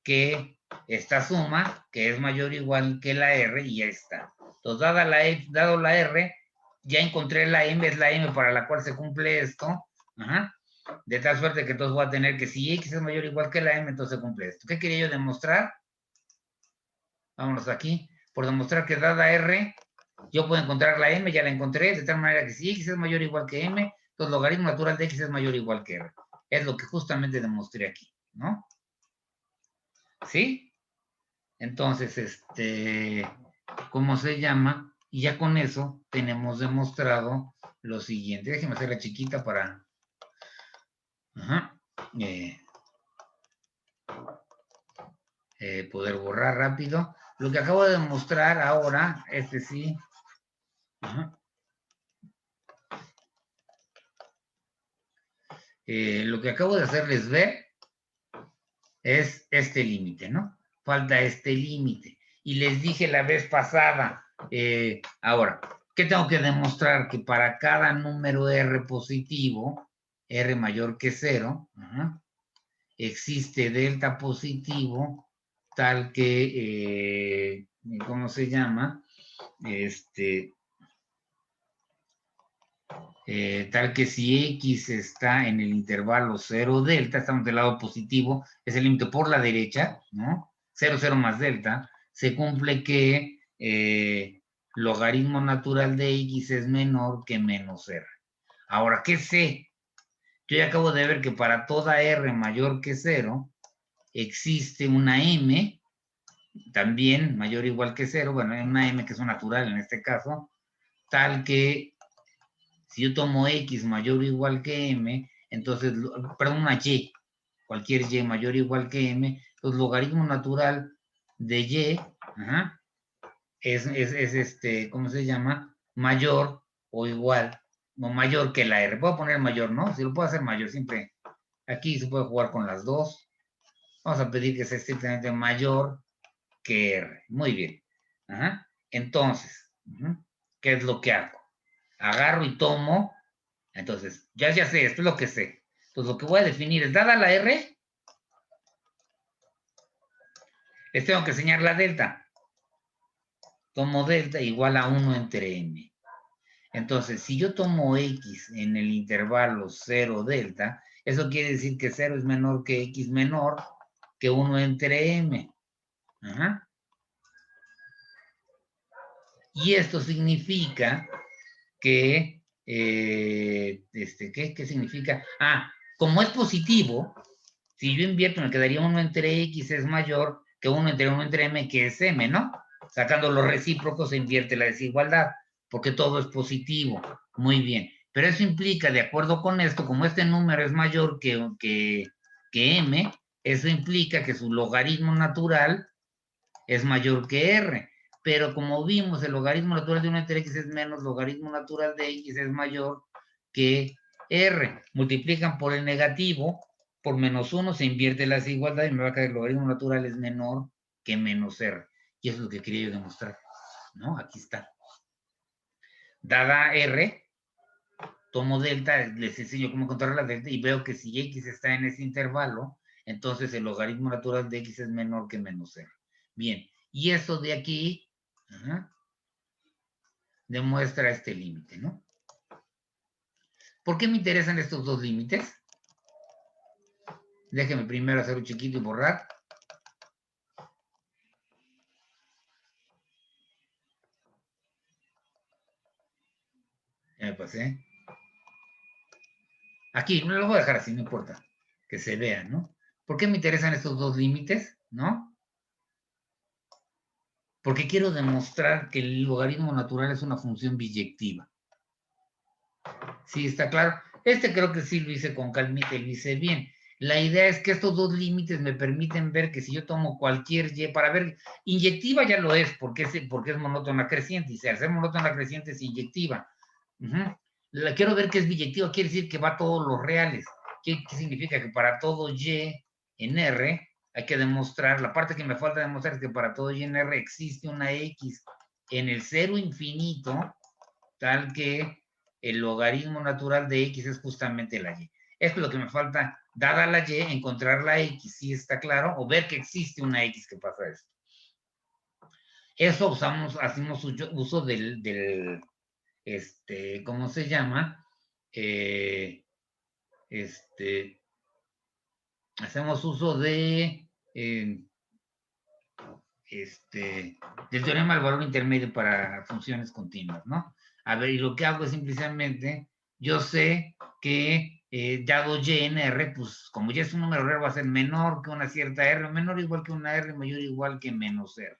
que esta suma, que es mayor o igual que la R, y ya está. Entonces, dado la R, ya encontré la M, es la M para la cual se cumple esto. Ajá. De tal suerte que entonces voy a tener que si X es mayor o igual que la M, entonces se cumple esto. ¿Qué quería yo demostrar? Vámonos aquí. Por demostrar que dada R, yo puedo encontrar la M, ya la encontré, de tal manera que si X es mayor o igual que M, entonces el logaritmo natural de X es mayor o igual que R. Es lo que justamente demostré aquí, ¿no? ¿Sí? Entonces, ¿cómo se llama? Y ya con eso tenemos demostrado lo siguiente. Déjenme hacerla chiquita para ajá, poder borrar rápido. Lo que acabo de demostrar ahora, sí. Ajá, lo que acabo de hacerles ver es este límite, ¿no? Falta este límite. Y les dije la vez pasada, ahora, ¿qué tengo que demostrar? Que para cada número R positivo, R mayor que 0, existe delta positivo tal que, ¿cómo se llama? Tal que si X está en el intervalo 0 delta, estamos del lado positivo, es el límite por la derecha, ¿no? 0, 0 más delta, se cumple que logaritmo natural de X es menor que menos R. Ahora, ¿qué sé? Yo ya acabo de ver que para toda R mayor que 0, existe una M, también mayor o igual que 0, bueno, una M que es un natural en este caso, tal que si yo tomo X mayor o igual que M, entonces, perdón, una Y, cualquier Y mayor o igual que M, pues logaritmo natural de Y, ajá, ¿cómo se llama? Mayor o igual, o mayor que la R. Puedo poner mayor, ¿no? Si lo puedo hacer mayor, siempre. Aquí se puede jugar con las dos. Vamos a pedir que sea estrictamente mayor que R. Muy bien. Ajá. Entonces, ¿qué es lo que hago? Agarro y tomo Entonces, ya sé, esto es lo que sé. Entonces, lo que voy a definir es, dada la R, les tengo que enseñar la delta. Tomo delta igual a 1 entre m. Entonces, si yo tomo x en el intervalo 0 delta, eso quiere decir que 0 es menor que x menor que 1 entre m. Ajá. Y esto significa que, ¿qué significa? Como es positivo, si yo invierto me quedaría 1 entre x es mayor que 1 entre m, que es m, ¿no? Sacando los recíprocos se invierte la desigualdad, porque todo es positivo. Muy bien. Pero eso implica, de acuerdo con esto, como este número es mayor que m, eso implica que su logaritmo natural es mayor que r. Pero como vimos, el logaritmo natural de 1 entre x es menos, logaritmo natural de x es mayor que r. Multiplican por el negativo, por menos 1 se invierte la desigualdad y me va a quedar el logaritmo natural es menor que menos r. Y eso es lo que quería yo demostrar, ¿no? Aquí está. Dada r, tomo delta, les enseño cómo encontrar la delta y veo que si x está en ese intervalo, entonces el logaritmo natural de x es menor que menos r. Bien, y eso de aquí demuestra este límite, ¿no? ¿Por qué me interesan estos dos límites? Déjenme primero hacer un chiquito y borrar. Ya me pasé. Aquí, no lo voy a dejar así, no importa. Que se vea, ¿no? ¿Por qué me interesan estos dos límites? ¿No? Porque quiero demostrar que el logaritmo natural es una función biyectiva. Sí, está claro. Este creo que sí lo hice con calmita y lo hice bien. La idea es que estos dos límites me permiten ver que si yo tomo cualquier y, para ver, inyectiva ya lo es, porque es monótona creciente, y al ser monótona creciente es inyectiva. Quiero ver que es biyectiva, quiere decir que va a todos los reales. ¿Qué significa? Que para todo y en R hay que demostrar, la parte que me falta demostrar es que para todo y en R existe una x en el cero infinito, tal que el logaritmo natural de x es justamente la y. Esto es lo que me falta, dada la y, encontrar la x, ¿sí está claro? O ver que existe una x que pasa esto. Eso hacemos uso ¿cómo se llama? Hacemos uso del teorema del valor intermedio para funciones continuas, ¿no? A ver, y lo que hago es simplemente, yo sé que dado y en R, pues como ya es un número real, va a ser menor que una cierta R, menor igual que una R, mayor igual que menos R.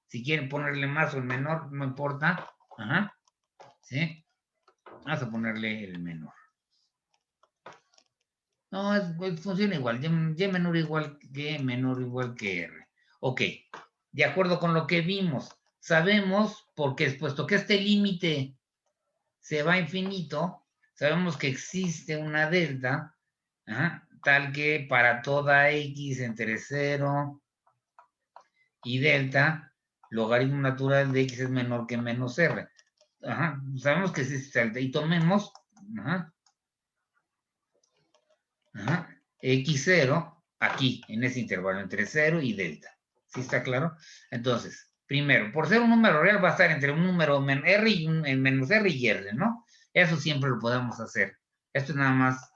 Si quieren ponerle más o el menor, no importa. Ajá. ¿Sí? Vamos a ponerle el menor. No, funciona igual. Y menor igual que R. Ok. De acuerdo con lo que vimos, sabemos, porque puesto que este límite se va a infinito, sabemos que existe una delta, tal que para toda x entre 0 y delta, logaritmo natural de x es menor que menos r. Sabemos que existe delta. Y tomemos x0 aquí, en ese intervalo, entre 0 y delta. ¿Sí está claro? Entonces, primero, por ser un número real va a estar entre un número r y menos r y r, ¿no? Eso siempre lo podemos hacer. Esto es nada más,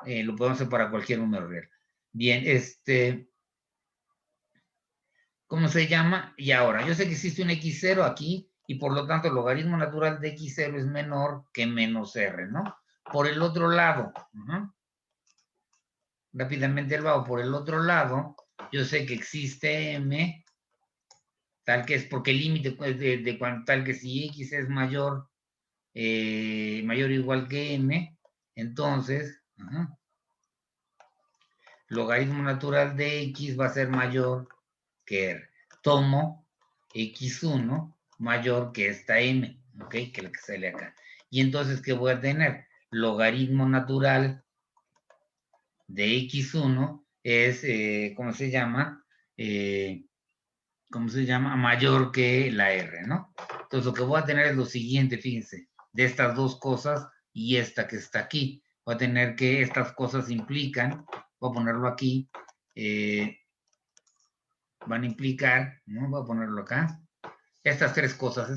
lo podemos hacer para cualquier número real. Bien, ¿cómo se llama? Y ahora, yo sé que existe un x0 aquí, y por lo tanto el logaritmo natural de x0 es menor que menos r, ¿no? Por el otro lado, rápidamente lo hago por el otro lado, yo sé que existe m, tal que es porque el límite de tal que si x es mayor, mayor o igual que m, entonces, logaritmo natural de x va a ser mayor que r. Tomo x1 mayor que esta m, ¿ok? Que es la que sale acá. Y entonces, ¿qué voy a tener? Logaritmo natural de x1 es, ¿cómo se llama? ¿Cómo se llama? Mayor que la R, ¿no? Entonces lo que voy a tener es lo siguiente, fíjense, de estas dos cosas y esta que está aquí. Voy a tener que, estas cosas implican, voy a ponerlo aquí, van a implicar, ¿no? Voy a ponerlo acá, estas tres cosas,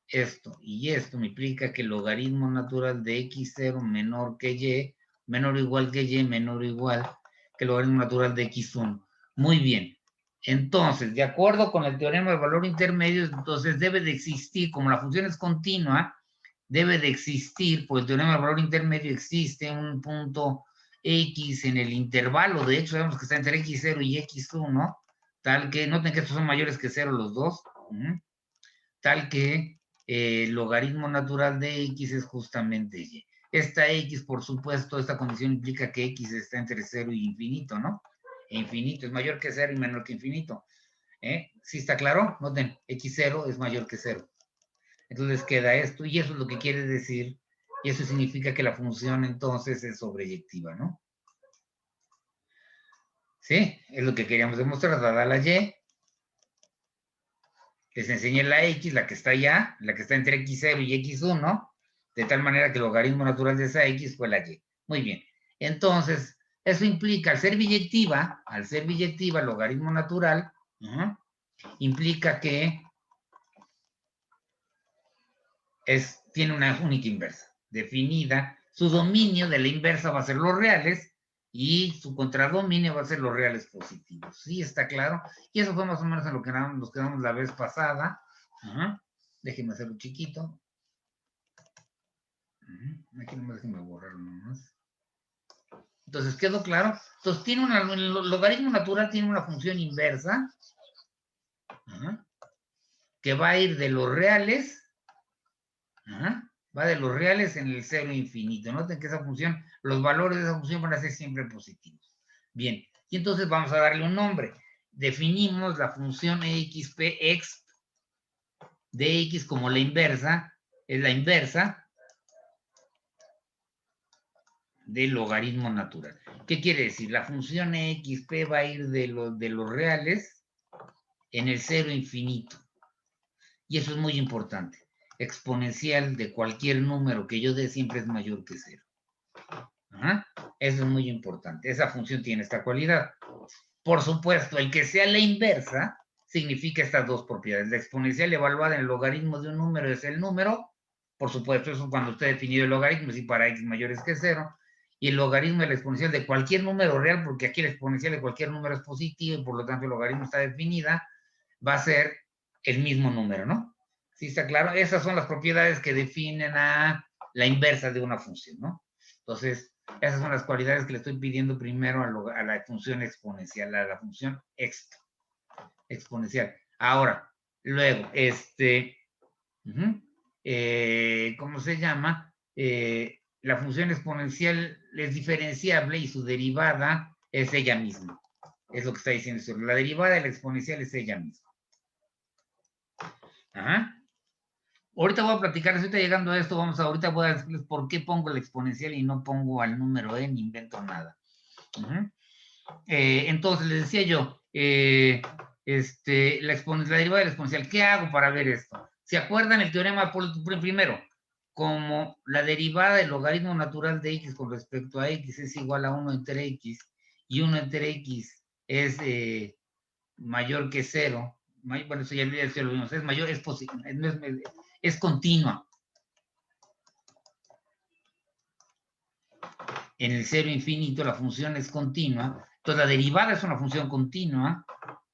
esto y esto me implica que el logaritmo natural de x0 menor que y, menor o igual que y, menor o igual que el logaritmo natural de x1. Muy bien. Entonces, de acuerdo con el teorema de valor intermedio, entonces debe de existir, como la función es continua, debe de existir, por el teorema de valor intermedio existe un punto x en el intervalo, de hecho sabemos que está entre x0 y x1, tal que, noten que estos son mayores que 0 los dos, tal que el logaritmo natural de x es justamente y. Esta x, por supuesto, esta condición implica que x está entre 0 y infinito, ¿no? E infinito es mayor que 0 y menor que infinito. ¿Sí está claro? Noten, x0 es mayor que 0. Entonces queda esto, y eso es lo que quiere decir, y eso significa que la función entonces es sobreyectiva, ¿no? ¿Sí? Es lo que queríamos demostrar, dada la y. Les enseñé la x, la que está allá, la que está entre x0 y x1, de tal manera que el logaritmo natural de esa x fue la y. Muy bien. Entonces, eso implica, al ser biyectiva, el logaritmo natural, implica que tiene una única inversa definida. Su dominio de la inversa va a ser los reales y su contradominio va a ser los reales positivos. ¿Sí está claro? Y eso fue más o menos en lo que nos quedamos la vez pasada. Déjenme hacerlo chiquito. Aquí nomás déjenme borrarlo nomás. Entonces, ¿quedó claro? Entonces, el logaritmo natural tiene una función inversa que va a ir de los reales, va de los reales en el cero infinito. Noten que esa función, los valores de esa función van a ser siempre positivos. Bien, y entonces vamos a darle un nombre. Definimos la función expx de x como la inversa, es la inversa del logaritmo natural. ¿Qué quiere decir? La función xp va a ir de los reales en el cero infinito. Y eso es muy importante. Exponencial de cualquier número que yo dé siempre es mayor que 0. Eso es muy importante. Esa función tiene esta cualidad. Por supuesto, el que sea la inversa significa estas dos propiedades. La exponencial evaluada en el logaritmo de un número es el número. Por supuesto, eso cuando usted ha definido el logaritmo, si para x mayores que 0. Y el logaritmo de la exponencial de cualquier número real, porque aquí la exponencial de cualquier número es positiva y por lo tanto el logaritmo está definida, va a ser el mismo número, ¿no? ¿Sí está claro? Esas son las propiedades que definen a la inversa de una función, ¿no? Entonces, esas son las cualidades que le estoy pidiendo primero a la función exponencial, a la función exponencial. Ahora, luego, ¿cómo se llama? La función exponencial es diferenciable y su derivada es ella misma. Es lo que está diciendo esto. La derivada de la exponencial es ella misma. Ahorita voy a platicar, ahorita llegando a esto, ahorita voy a decirles por qué pongo la exponencial y no pongo al número ni invento nada. Entonces, les decía yo, la derivada de la exponencial, ¿qué hago para ver esto? ¿Se acuerdan el teorema primero? Como la derivada del logaritmo natural de x con respecto a x es igual a 1 entre x, y 1 entre x es mayor que 0, bueno, eso ya lo vimos, es mayor, es continua. En el cero infinito la función es continua, entonces la derivada es una función continua,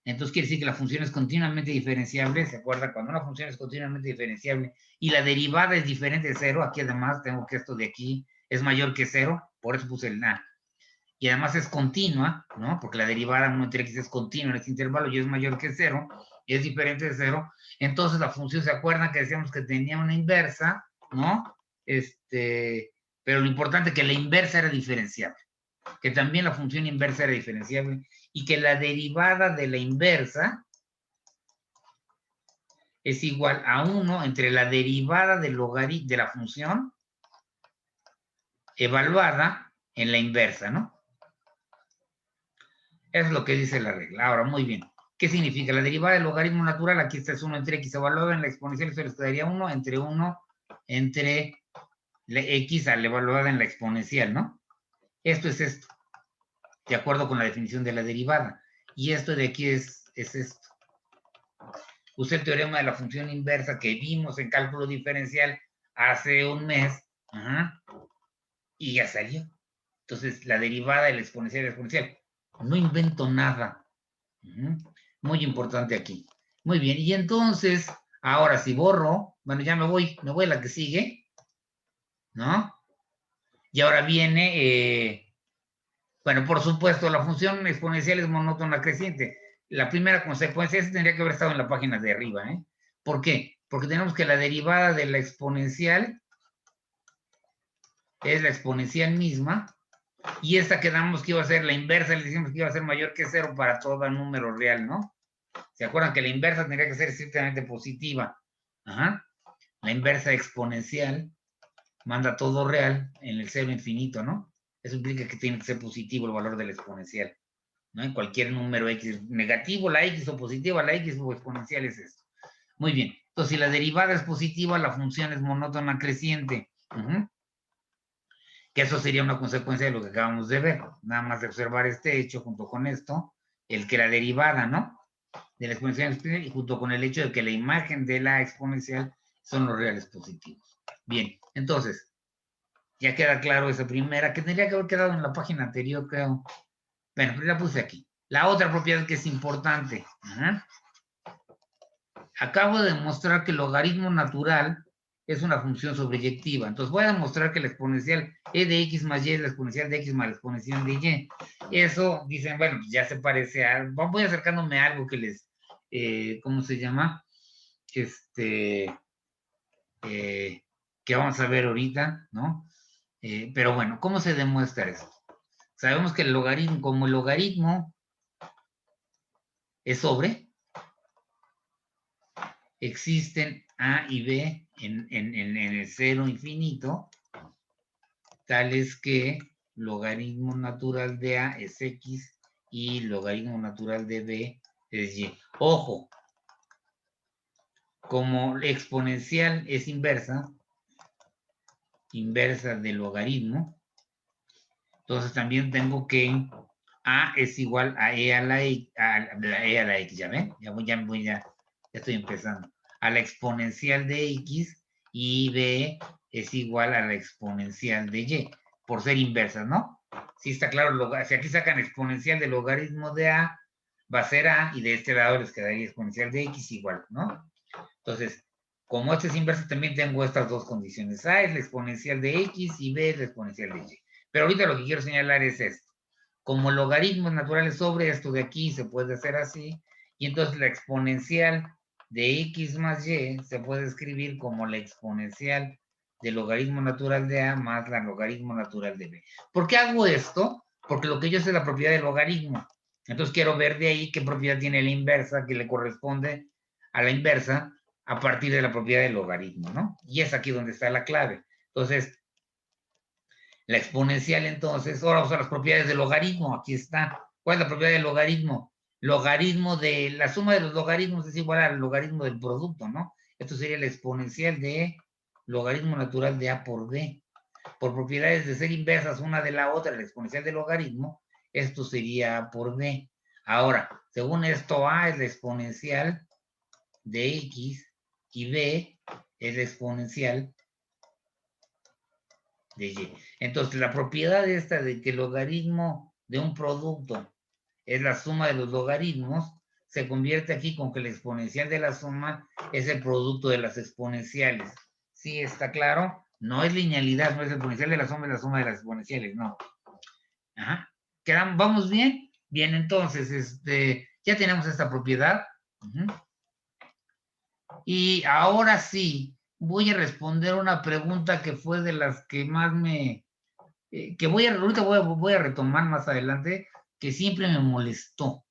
entonces quiere decir que la función es continuamente diferenciable. ¿Se acuerdan? Cuando una función es continuamente diferenciable y la derivada es diferente de 0, aquí además tengo que esto de aquí es mayor que 0, por eso puse el na. Y además es continua, ¿no? Porque la derivada 1 entre x es continua en este intervalo y es mayor que 0, y es diferente de 0. Entonces la función, ¿se acuerdan que decíamos que tenía una inversa, ¿no? Pero lo importante es que la inversa era diferenciable, que también la función inversa era diferenciable, y que la derivada de la inversa es igual a 1 entre la derivada del logaritmo de la función evaluada en la inversa, ¿no? Eso es lo que dice la regla. Ahora, muy bien. ¿Qué significa? La derivada del logaritmo natural, aquí está es 1 entre x evaluado en la exponencial, eso les quedaría 1 entre 1 entre la x evaluada en la exponencial, ¿no? Esto es esto, de acuerdo con la definición de la derivada. Y esto de aquí es esto. Usé el teorema de la función inversa que vimos en cálculo diferencial hace un mes, y ya salió. Entonces, la derivada de la exponencial. No invento nada. Muy importante aquí. Muy bien, y entonces, ahora si borro, bueno, ya me voy a la que sigue, ¿no? Y ahora viene, bueno, por supuesto, la función exponencial es monótona creciente. La primera consecuencia, esa tendría que haber estado en la página de arriba, ¿eh? ¿Por qué? Porque tenemos que la derivada de la exponencial es la exponencial misma, y esta quedamos que iba a ser la inversa, le decimos que iba a ser mayor que 0 para todo número real, ¿no? ¿Se acuerdan que la inversa tendría que ser estrictamente positiva? Ajá. La inversa exponencial manda todo real en el cero infinito, ¿no? Eso implica que tiene que ser positivo el valor de la exponencial, ¿no? En cualquier número x negativo, la x o positiva, la x o exponencial es esto. Muy bien. Entonces, si la derivada es positiva, la función es monótona creciente. Que eso sería una consecuencia de lo que acabamos de ver. Nada más de observar este hecho junto con esto, el que la derivada, ¿no? De la exponencial y junto con el hecho de que la imagen de la exponencial son los reales positivos. Bien, entonces, ya queda claro esa primera, que tendría que haber quedado en la página anterior, creo. Bueno, pero la puse aquí. La otra propiedad que es importante. Acabo de demostrar que el logaritmo natural es una función sobreyectiva. Entonces voy a demostrar que la exponencial e de x más y es la exponencial de x más la exponencial de y. Eso, dicen, bueno, pues ya se parece a... Voy acercándome a algo que les... ¿cómo se llama? Que vamos a ver ahorita, ¿no? Pero bueno, ¿cómo se demuestra eso? Sabemos que el logaritmo, como el logaritmo es sobre, existen A y B en el cero infinito, tales que logaritmo natural de A es X y logaritmo natural de B es Y. Ojo, como exponencial es inversa del logaritmo, entonces también tengo que A es igual a E a la X, ¿ya ven? Ya estoy empezando. A la exponencial de X y B es igual a la exponencial de Y, por ser inversas, ¿no? Sí está claro, si aquí sacan exponencial del logaritmo de A, va a ser A, y de este lado les quedaría exponencial de X igual, ¿no? Entonces, como este es inverso, también tengo estas dos condiciones. A es la exponencial de X y B es la exponencial de Y. Pero ahorita lo que quiero señalar es esto. Como logaritmos naturales sobre esto de aquí se puede hacer así, y entonces la exponencial de x más y se puede escribir como la exponencial del logaritmo natural de a más la logaritmo natural de b. ¿Por qué hago esto? Porque lo que yo sé es la propiedad del logaritmo. Entonces quiero ver de ahí qué propiedad tiene la inversa que le corresponde a la inversa a partir de la propiedad del logaritmo, ¿no? Y es aquí donde está la clave. Entonces, la exponencial, entonces, ahora vamos a las propiedades del logaritmo. Aquí está. ¿Cuál es la propiedad del logaritmo? Logaritmo de la suma de los logaritmos es igual al logaritmo del producto, ¿no? Esto sería la exponencial de logaritmo natural de A por B. Por propiedades de ser inversas una de la otra, la exponencial del logaritmo, esto sería A por B. Ahora, según esto, A es la exponencial de X y B es la exponencial de Y. Entonces, la propiedad esta de que el logaritmo de un producto es la suma de los logaritmos, se convierte aquí con que la exponencial de la suma es el producto de las exponenciales. ¿Sí está claro? No es linealidad, no es el exponencial de la suma de las exponenciales, no. Ajá. ¿Vamos bien? Bien, entonces, ya tenemos esta propiedad. Y ahora sí, voy a responder una pregunta que fue de las que más que ahorita voy a retomar más adelante, que siempre me molestó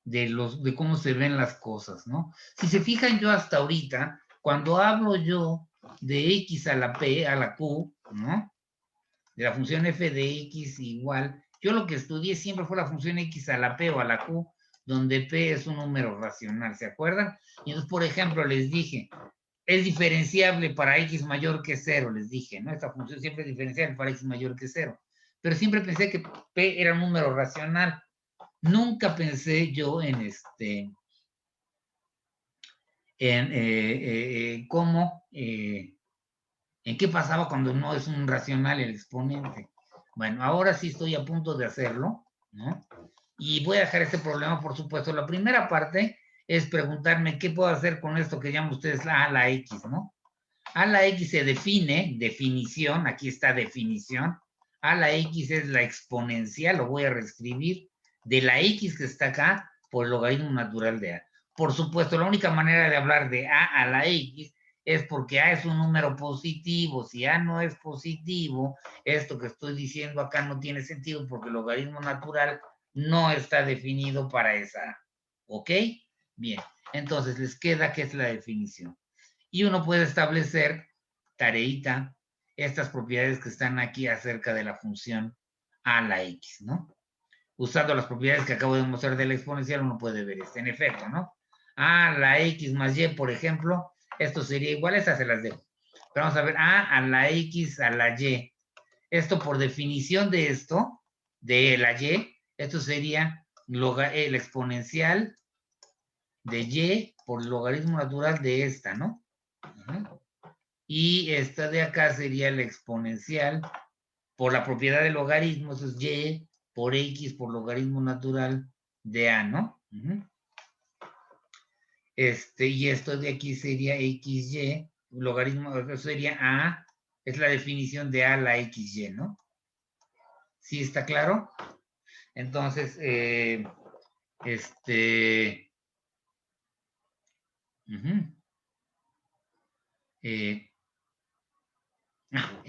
de cómo se ven las cosas, ¿no? Si se fijan yo hasta ahorita, cuando hablo yo de x a la p, a la q, ¿no? De la función f de x igual, yo lo que estudié siempre fue la función x a la p o a la q, donde p es un número racional, ¿se acuerdan? Y entonces, por ejemplo, les dije, es diferenciable para x mayor que 0, les dije, ¿no? Esta función siempre es diferenciable para x mayor que 0. Pero siempre pensé que p era un número racional. Nunca pensé yo en cómo, en qué pasaba cuando no es un racional el exponente. Bueno, ahora sí estoy a punto de hacerlo, ¿no? Y voy a dejar este problema, por supuesto. La primera parte es preguntarme qué puedo hacer con esto que llaman ustedes la a la x, ¿no? A la x se define, definición, aquí está definición. A la x es la exponencial, lo voy a reescribir, de la x que está acá por el logaritmo natural de a. Por supuesto, la única manera de hablar de a la x es porque a es un número positivo. Si a no es positivo, esto que estoy diciendo acá no tiene sentido porque el logaritmo natural no está definido para esa a. ¿Ok? Bien, entonces les queda que es la definición. Y uno puede establecer, tareita, estas propiedades que están aquí acerca de la función a la x, ¿no? Usando las propiedades que acabo de mostrar de la exponencial, uno puede ver en efecto, ¿no? A la x más y, por ejemplo, esto sería igual, estas se las dejo. Pero vamos a ver, a la x a la y. Esto por definición de esto, de la y, esto sería la exponencial de y por el logaritmo natural de esta, ¿no? Ajá. Y esta de acá sería la exponencial por la propiedad del logaritmo, eso es y por x por logaritmo natural de a, ¿no? Y esto de aquí sería xy, logaritmo, eso sería a, es la definición de a la xy, ¿no? ¿Sí está claro? Entonces, es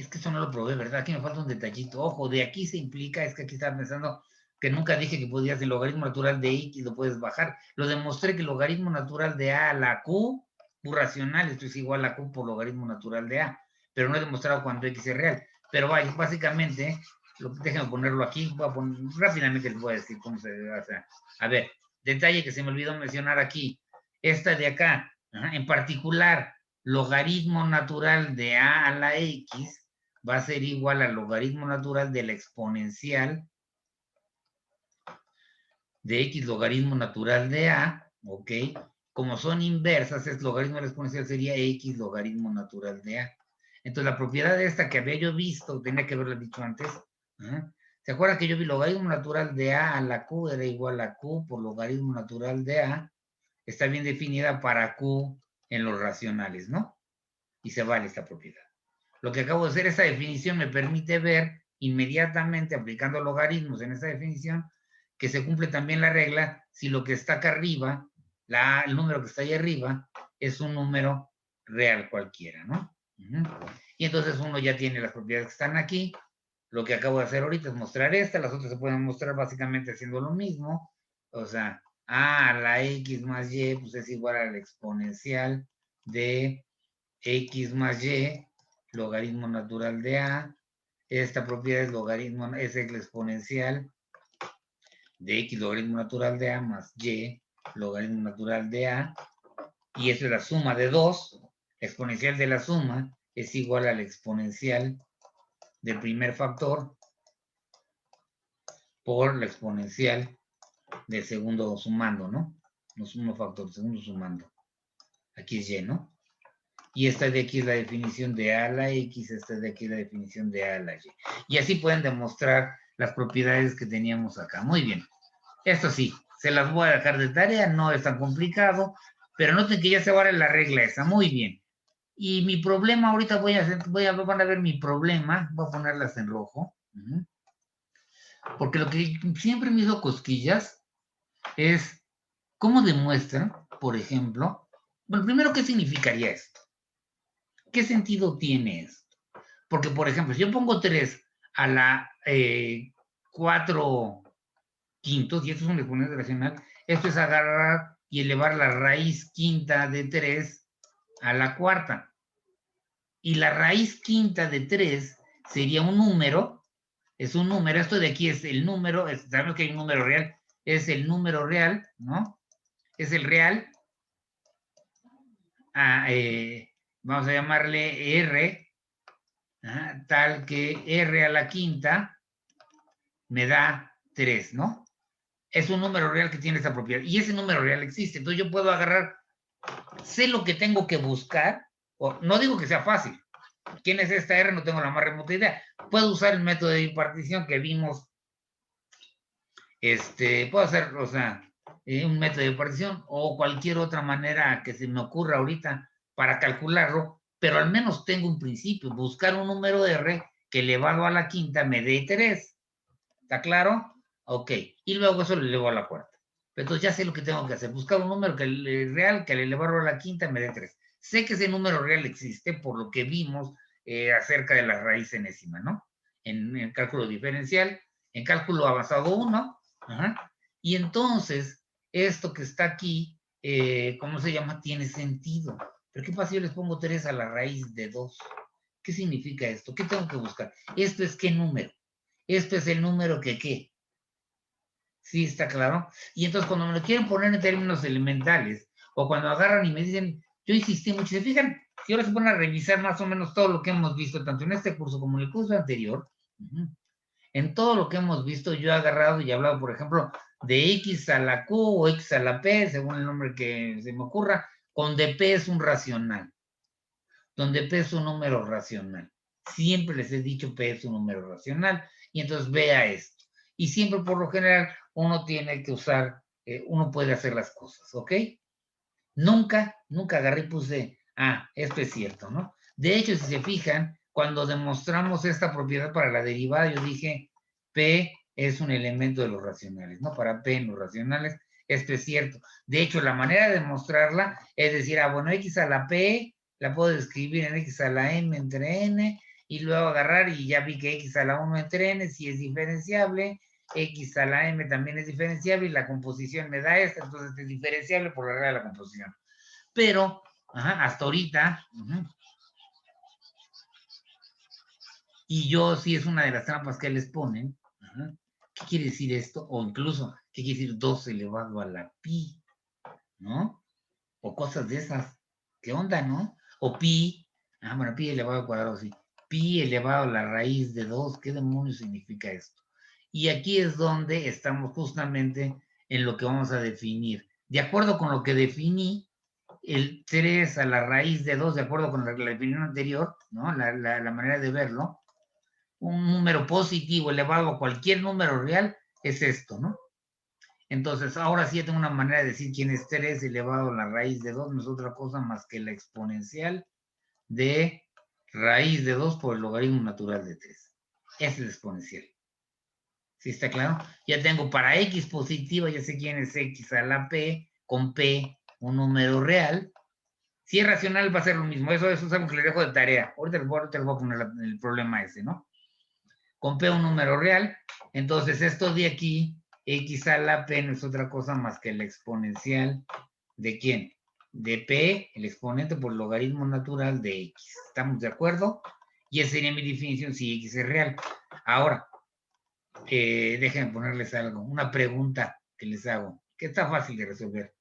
que eso no lo probé, ¿verdad? Aquí me falta un detallito. Ojo, de aquí se implica, es que aquí estaba pensando que nunca dije que podías el logaritmo natural de x lo puedes bajar. Lo demostré que el logaritmo natural de a la q, racional, esto es igual a q por logaritmo natural de a. Pero no he demostrado cuando x es real. Pero vaya, básicamente, déjenme ponerlo aquí, rápidamente les voy a decir cómo se hace. A ver, detalle que se me olvidó mencionar aquí. Esta de acá, en particular, logaritmo natural de a la x va a ser igual al logaritmo natural de la exponencial de x logaritmo natural de a, ¿ok? Como son inversas, es logaritmo de la exponencial sería x logaritmo natural de a. Entonces, la propiedad de esta que había yo visto, tenía que haberlo dicho antes, ¿se acuerdan que yo vi logaritmo natural de a la q era igual a q por logaritmo natural de a? Está bien definida para q en los racionales, ¿no? Y se vale esta propiedad. Lo que acabo de hacer, esta definición me permite ver inmediatamente, aplicando logaritmos en esta definición, que se cumple también la regla si lo que está acá arriba, el número que está ahí arriba, es un número real cualquiera, ¿no? Y entonces uno ya tiene las propiedades que están aquí. Lo que acabo de hacer ahorita es mostrar esta, las otras se pueden mostrar básicamente haciendo lo mismo. O sea, a la x más y, pues es igual a la exponencial de x más y, logaritmo natural de a. Esta propiedad es logaritmo, es la exponencial de x logaritmo natural de a más y logaritmo natural de a. Y esta es la suma de 2. La exponencial de la suma es igual a la exponencial del primer factor por la exponencial del segundo sumando, ¿no? No sumo factor, segundo sumando. Aquí es y, ¿no? Y esta de aquí es la definición de a a la x, esta de aquí es la definición de a a la y. Y así pueden demostrar las propiedades que teníamos acá. Muy bien. Esto sí, se las voy a dejar de tarea, no es tan complicado, pero noten que ya se vale la regla esa. Muy bien. Y mi problema, ahorita van a ver mi problema, voy a ponerlas en rojo, porque lo que siempre me hizo cosquillas es cómo demuestran, por ejemplo, bueno, primero, ¿qué significaría esto? ¿Qué sentido tiene esto? Porque, por ejemplo, si yo pongo 3 a la 4 quintos, y esto es un exponente racional, esto es agarrar y elevar la raíz quinta de 3 a la cuarta. Y la raíz quinta de 3 sería un número, es un número, esto de aquí es el número, sabemos que hay un número real, es el número real, ¿no? Es el real vamos a llamarle R, tal que R a la quinta me da 3, ¿no? Es un número real que tiene esta propiedad. Y ese número real existe. Entonces yo puedo agarrar, sé lo que tengo que buscar, o no digo que sea fácil. ¿Quién es esta R? No tengo la más remota idea. Puedo usar el método de bipartición que vimos. Puedo hacer, o sea, un método de bipartición o cualquier otra manera que se me ocurra ahorita para calcularlo, pero al menos tengo un principio, buscar un número R que elevado a la quinta me dé 3. ¿Está claro? Ok. Y luego eso lo elevo a la cuarta. Entonces ya sé lo que tengo que hacer. Buscar un número real que al elevarlo a la quinta me dé 3. Sé que ese número real existe por lo que vimos acerca de la raíz enésima, ¿no? En cálculo diferencial, en cálculo avanzado 1. Y entonces, esto que está aquí, ¿cómo se llama? Tiene sentido. Pero ¿qué pasa si yo les pongo 3 a la raíz de 2? ¿Qué significa esto? ¿Qué tengo que buscar? ¿Esto es qué número? Esto es el número que qué. ¿Sí está claro? Y entonces cuando me lo quieren poner en términos elementales, o cuando agarran y me dicen, yo insistí mucho, ¿se fijan? Si ahora se ponen a revisar más o menos todo lo que hemos visto, tanto en este curso como en el curso anterior, en todo lo que hemos visto, yo he agarrado y he hablado, por ejemplo, de X a la Q o X a la P, según el nombre que se me ocurra, donde P es un racional, donde P es un número racional. Siempre les he dicho P es un número racional, y entonces vea esto. Y siempre, por lo general, uno tiene que usar, uno puede hacer las cosas, ¿ok? Nunca agarré y puse, esto es cierto, ¿no? De hecho, si se fijan, cuando demostramos esta propiedad para la derivada, yo dije, P es un elemento de los racionales, ¿no? Para P en los racionales, esto es cierto. De hecho, la manera de demostrarla es decir, bueno, X a la P la puedo escribir en X a la M entre N, y luego agarrar y ya vi que X a la 1 entre N si es diferenciable, X a la M también es diferenciable y la composición me da esta, entonces es diferenciable por la regla de la composición. Pero, hasta ahorita, y yo sí es una de las trampas que les ponen, ¿qué quiere decir esto? O incluso, ¿qué quiere decir 2 elevado a la pi? ¿No? O cosas de esas. ¿Qué onda, no? O pi, bueno, pi elevado al cuadrado, sí. Pi elevado a la raíz de 2, ¿qué demonios significa esto? Y aquí es donde estamos justamente en lo que vamos a definir. De acuerdo con lo que definí, el 3 a la raíz de 2, de acuerdo con la definición anterior, ¿no? La manera de verlo, un número positivo elevado a cualquier número real es esto, ¿no? Entonces, ahora sí tengo una manera de decir quién es 3 elevado a la raíz de 2, no es otra cosa más que la exponencial de raíz de 2 por el logaritmo natural de 3. Esa es la exponencial. ¿Sí está claro? Ya tengo para X positiva, ya sé quién es X a la P, con P, un número real. Si es racional va a ser lo mismo. Eso es algo que les dejo de tarea. Ahorita les voy a poner el problema ese, ¿no? Con P un número real. Entonces esto de aquí, X a la P no es otra cosa más que la exponencial ¿de quién? De P, el exponente por logaritmo natural de X. ¿Estamos de acuerdo? Y esa sería mi definición si X es real. Ahora, déjenme ponerles algo, una pregunta que les hago, que está fácil de resolver.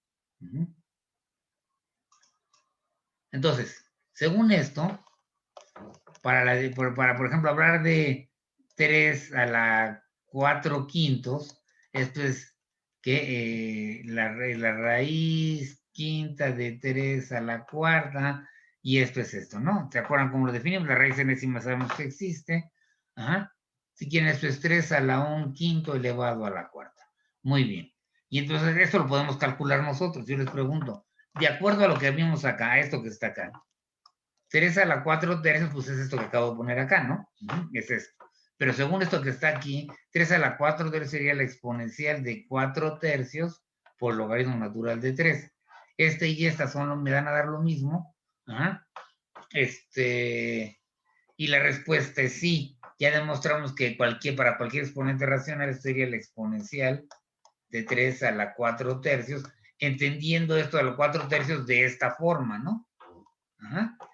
Entonces, según esto, para, por ejemplo, hablar de 3 a la 4 quintos, esto es que la raíz quinta de 3 a la cuarta, y esto es esto, ¿no? ¿Se acuerdan cómo lo definimos? La raíz enésima sabemos que existe. Si quieren, esto es 3 a la 1 quinto elevado a la cuarta. Muy bien. Y entonces esto lo podemos calcular nosotros. Yo les pregunto, de acuerdo a lo que vimos acá, a esto que está acá, 3 a la 4 tercios, pues es esto que acabo de poner acá, ¿no? Es esto. Pero según esto que está aquí, 3 a la 4 tercios sería la exponencial de 4 tercios por logaritmo natural de 3. Este y esta me dan a dar lo mismo. Y la respuesta es sí. Ya demostramos que para cualquier exponente racional esto sería la exponencial de 3 a la 4 tercios, entendiendo esto a los 4 tercios de esta forma, ¿no?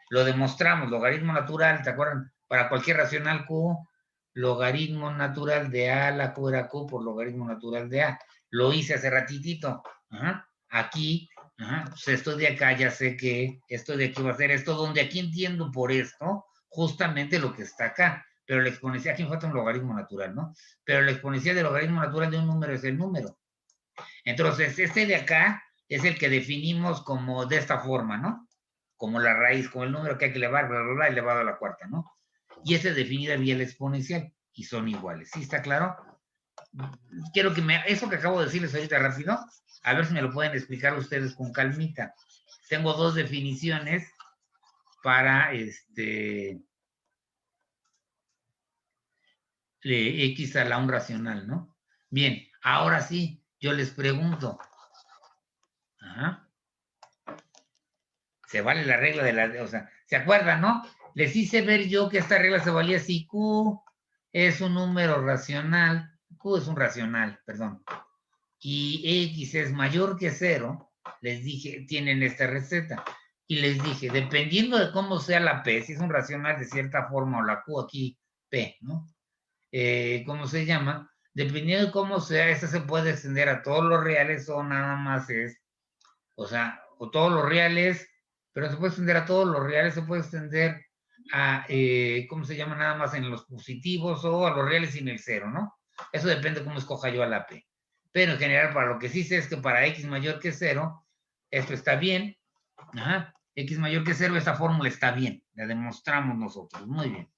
Lo demostramos, logaritmo natural, ¿te acuerdan? Para cualquier racional Q, logaritmo natural de A, la Q era Q por logaritmo natural de A. Lo hice hace ratitito. Aquí, Ajá, pues esto de acá ya sé que esto de aquí va a ser esto, donde aquí entiendo por esto justamente lo que está acá. Pero la exponencial, aquí me falta un logaritmo natural, ¿no? Pero la exponencial del logaritmo natural de un número es el número. Entonces, este de acá es el que definimos como de esta forma, ¿no? Como la raíz, como el número que hay que elevar, bla, bla, bla, elevado a la cuarta, ¿no? Y ese definida vía la exponencial, y son iguales. ¿Sí está claro? Quiero que eso que acabo de decirles ahorita rápido, a ver si me lo pueden explicar ustedes con calmita. Tengo dos definiciones para x a la un racional, ¿no? Bien, ahora sí, yo les pregunto, ajá, se vale la regla de la, o sea, ¿se acuerdan, no? Les hice ver yo que esta regla se valía si Q es un número racional, Q es un racional, perdón, y X es mayor que 0, les dije, tienen esta receta, y les dije, dependiendo de cómo sea la P, si es un racional de cierta forma, o la Q aquí, P, ¿no? ¿Cómo se llama? Dependiendo de cómo sea, esta se puede extender a todos los reales o nada más es, o sea, o todos los reales, pero se puede extender a todos los reales, se puede extender a, ¿cómo se llama? Nada más en los positivos o a los reales sin el cero, ¿no? Eso depende de cómo escoja yo a la P. Pero en general, para lo que sí sé es que para x mayor que 0, esto está bien. Ajá. X mayor que 0, esta fórmula está bien. La demostramos nosotros. Muy bien.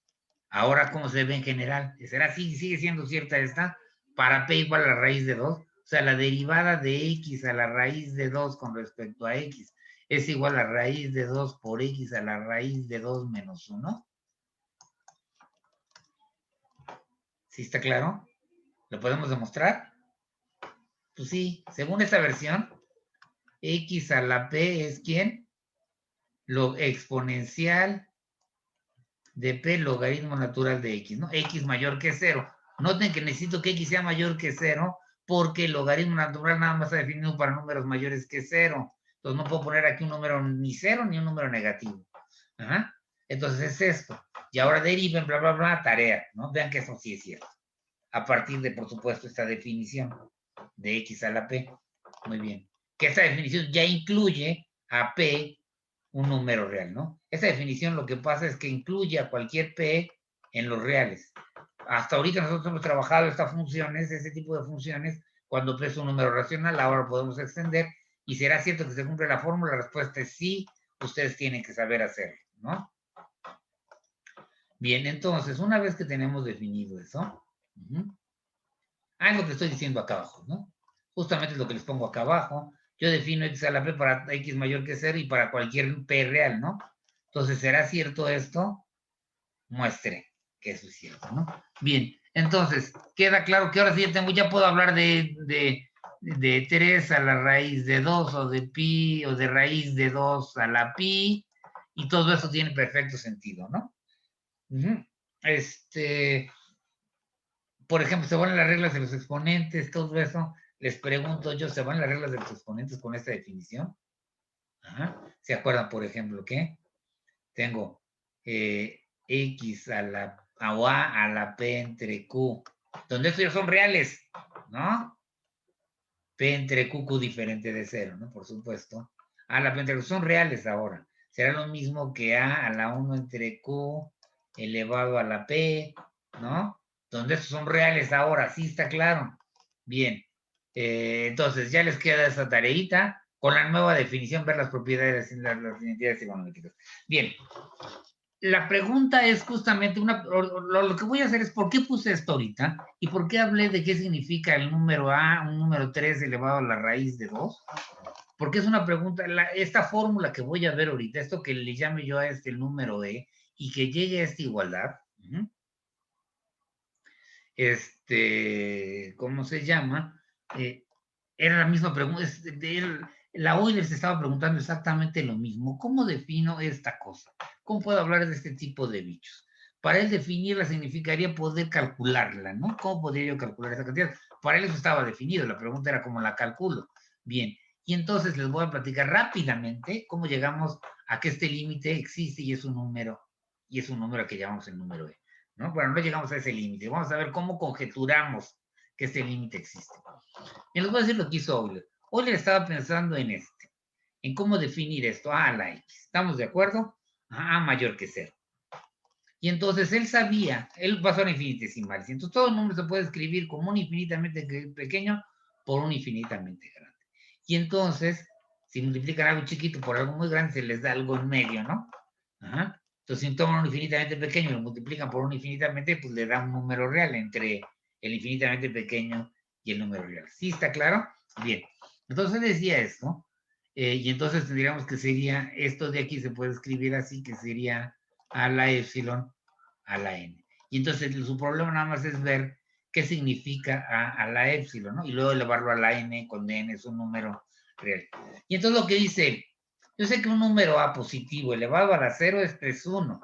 Ahora, ¿cómo se ve en general? ¿Será así? ¿Sigue siendo cierta esta? Para P igual a la raíz de 2. O sea, la derivada de X a la raíz de 2 con respecto a X es igual a raíz de 2 por X a la raíz de 2 menos 1. ¿Sí está claro? ¿Lo podemos demostrar? Pues sí, según esta versión, X a la P es ¿quién? Lo exponencial de P logaritmo natural de X, ¿no? X mayor que 0. Noten que necesito que X sea mayor que 0 porque el logaritmo natural nada más está definido para números mayores que 0. Entonces no puedo poner aquí un número ni 0 ni un número negativo. Ajá. Entonces es esto. Y ahora deriven, bla, bla, bla, tarea, ¿no? Vean que eso sí es cierto. A partir de, por supuesto, esta definición de X a la P. Muy bien. Que esta definición ya incluye a P un número real, ¿no? Esta definición lo que pasa es que incluye a cualquier P en los reales. Hasta ahorita nosotros hemos trabajado estas funciones, este tipo de funciones, cuando P es un número racional, ahora podemos extender, y será cierto que se cumple la fórmula, la respuesta es sí, ustedes tienen que saber hacerlo, ¿no? Bien, entonces, una vez que tenemos definido eso, es lo que estoy diciendo acá abajo, ¿no? Justamente es lo que les pongo acá abajo. Yo defino X a la P para X mayor que 0 y para cualquier P real, ¿no? Entonces, ¿será cierto esto? Muestre que eso es cierto, ¿no? Bien, entonces, queda claro que ahora sí ya puedo hablar de 3 a la raíz de 2 o de pi o de raíz de 2 a la pi y todo eso tiene perfecto sentido, ¿no? Por ejemplo, se van las reglas de los exponentes, todo eso. Les pregunto yo, ¿se van las reglas de los exponentes con esta definición? Ajá. ¿Se acuerdan, por ejemplo, que tengo X a la A la P entre Q, donde estos ya son reales, ¿no? P entre Q, Q diferente de 0, ¿no? Por supuesto. A la P entre Q son reales ahora. Será lo mismo que A la 1 entre Q elevado a la P, ¿no? Donde estos son reales ahora, sí está claro. Bien. Entonces, ya les queda esa tareita con la nueva definición, ver las propiedades, las identidades trigonométricas. Bien, la pregunta es justamente lo que voy a hacer es ¿por qué puse esto ahorita? ¿Y por qué hablé de qué significa el número A, un número 3 elevado a la raíz de 2? Porque es una pregunta, esta fórmula que voy a ver ahorita, esto que le llame yo a el número E y que llegue a esta igualdad, ¿cómo se llama? Era la misma pregunta, la hoy les estaba preguntando exactamente lo mismo. ¿Cómo defino esta cosa? ¿Cómo puedo hablar de este tipo de bichos? Para él definirla significaría poder calcularla, ¿no? ¿Cómo podría yo calcular esa cantidad? Para él eso estaba definido, la pregunta era cómo la calculo. Bien, y entonces les voy a platicar rápidamente cómo llegamos a que este límite existe y es un número que llamamos el número E, ¿no? Bueno, no llegamos a ese límite, vamos a ver cómo conjeturamos que este límite existe. Y les voy a decir lo que hizo Euler. Euler estaba pensando en en cómo definir esto, a la x. ¿Estamos de acuerdo? A mayor que 0. Y entonces él sabía, él basó en infinitesimales. Y entonces todo el número se puede escribir como un infinitamente pequeño por un infinitamente grande. Y entonces, si multiplican algo chiquito por algo muy grande, se les da algo en medio, ¿no? Ajá. Entonces, si toman un infinitamente pequeño y lo multiplican por un infinitamente, pues le da un número real entre el infinitamente pequeño y el número real. ¿Sí está claro? Bien. Entonces decía esto, y entonces tendríamos que sería, esto de aquí se puede escribir así, que sería a la epsilon a la n. Y entonces su problema nada más es ver qué significa a la epsilon, ¿no? Y luego elevarlo a la n, cuando n es un número real. Y entonces lo que dice él, yo sé que un número a positivo elevado a la 0 es 1,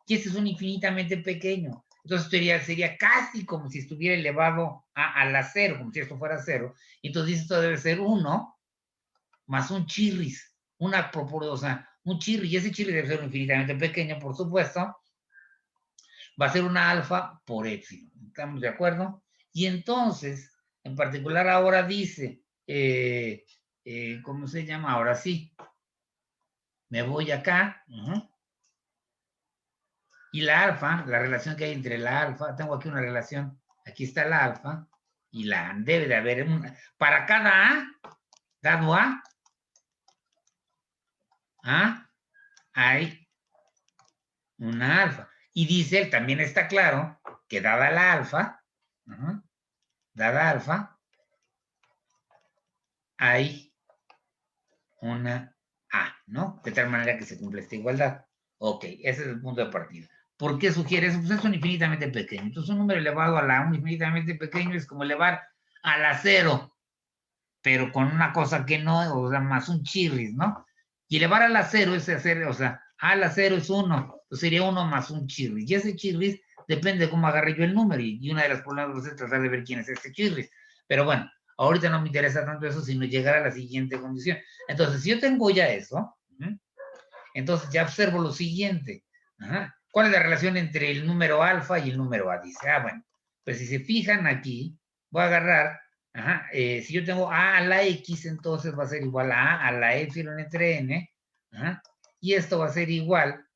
y ese es un infinitamente pequeño. Entonces sería casi como si estuviera elevado a la 0, como si esto fuera 0. Y entonces esto debe ser 1 más un chirris, una proporción, o sea, un chirris, y ese chirris debe ser infinitamente pequeño, por supuesto, va a ser una alfa por epsilon. ¿Estamos de acuerdo? Y entonces, en particular ahora dice, ¿cómo se llama? Ahora sí, me voy acá, y la alfa, la relación que hay entre la alfa, tengo aquí una relación, aquí está la alfa, y la debe de haber, para cada A, dado A, hay una alfa. Y dice él, también está claro, que dada la alfa, dada alfa, hay una A, ¿no? De tal manera que se cumple esta igualdad. Ok, ese es el punto de partida. ¿Por qué sugiere eso? Pues es un infinitamente pequeño. Entonces un número elevado a la un infinitamente pequeño es como elevar a la 0, pero con una cosa que no, o sea, más un chirris, ¿no? Y elevar a la 0 es hacer, o sea, a la 0 es 1, pues sería 1 más un chirris. Y ese chirris depende de cómo agarre yo el número. Y una de las problemas es tratar de ver quién es este chirris. Pero bueno, ahorita no me interesa tanto eso, sino llegar a la siguiente condición. Entonces, si yo tengo ya eso, entonces ya observo lo siguiente. ¿Cuál es la relación entre el número alfa y el número A? Dice, bueno, pues si se fijan aquí, voy a agarrar, si yo tengo A a la X, entonces va a ser igual a la epsilon entre N, y esto va a ser igual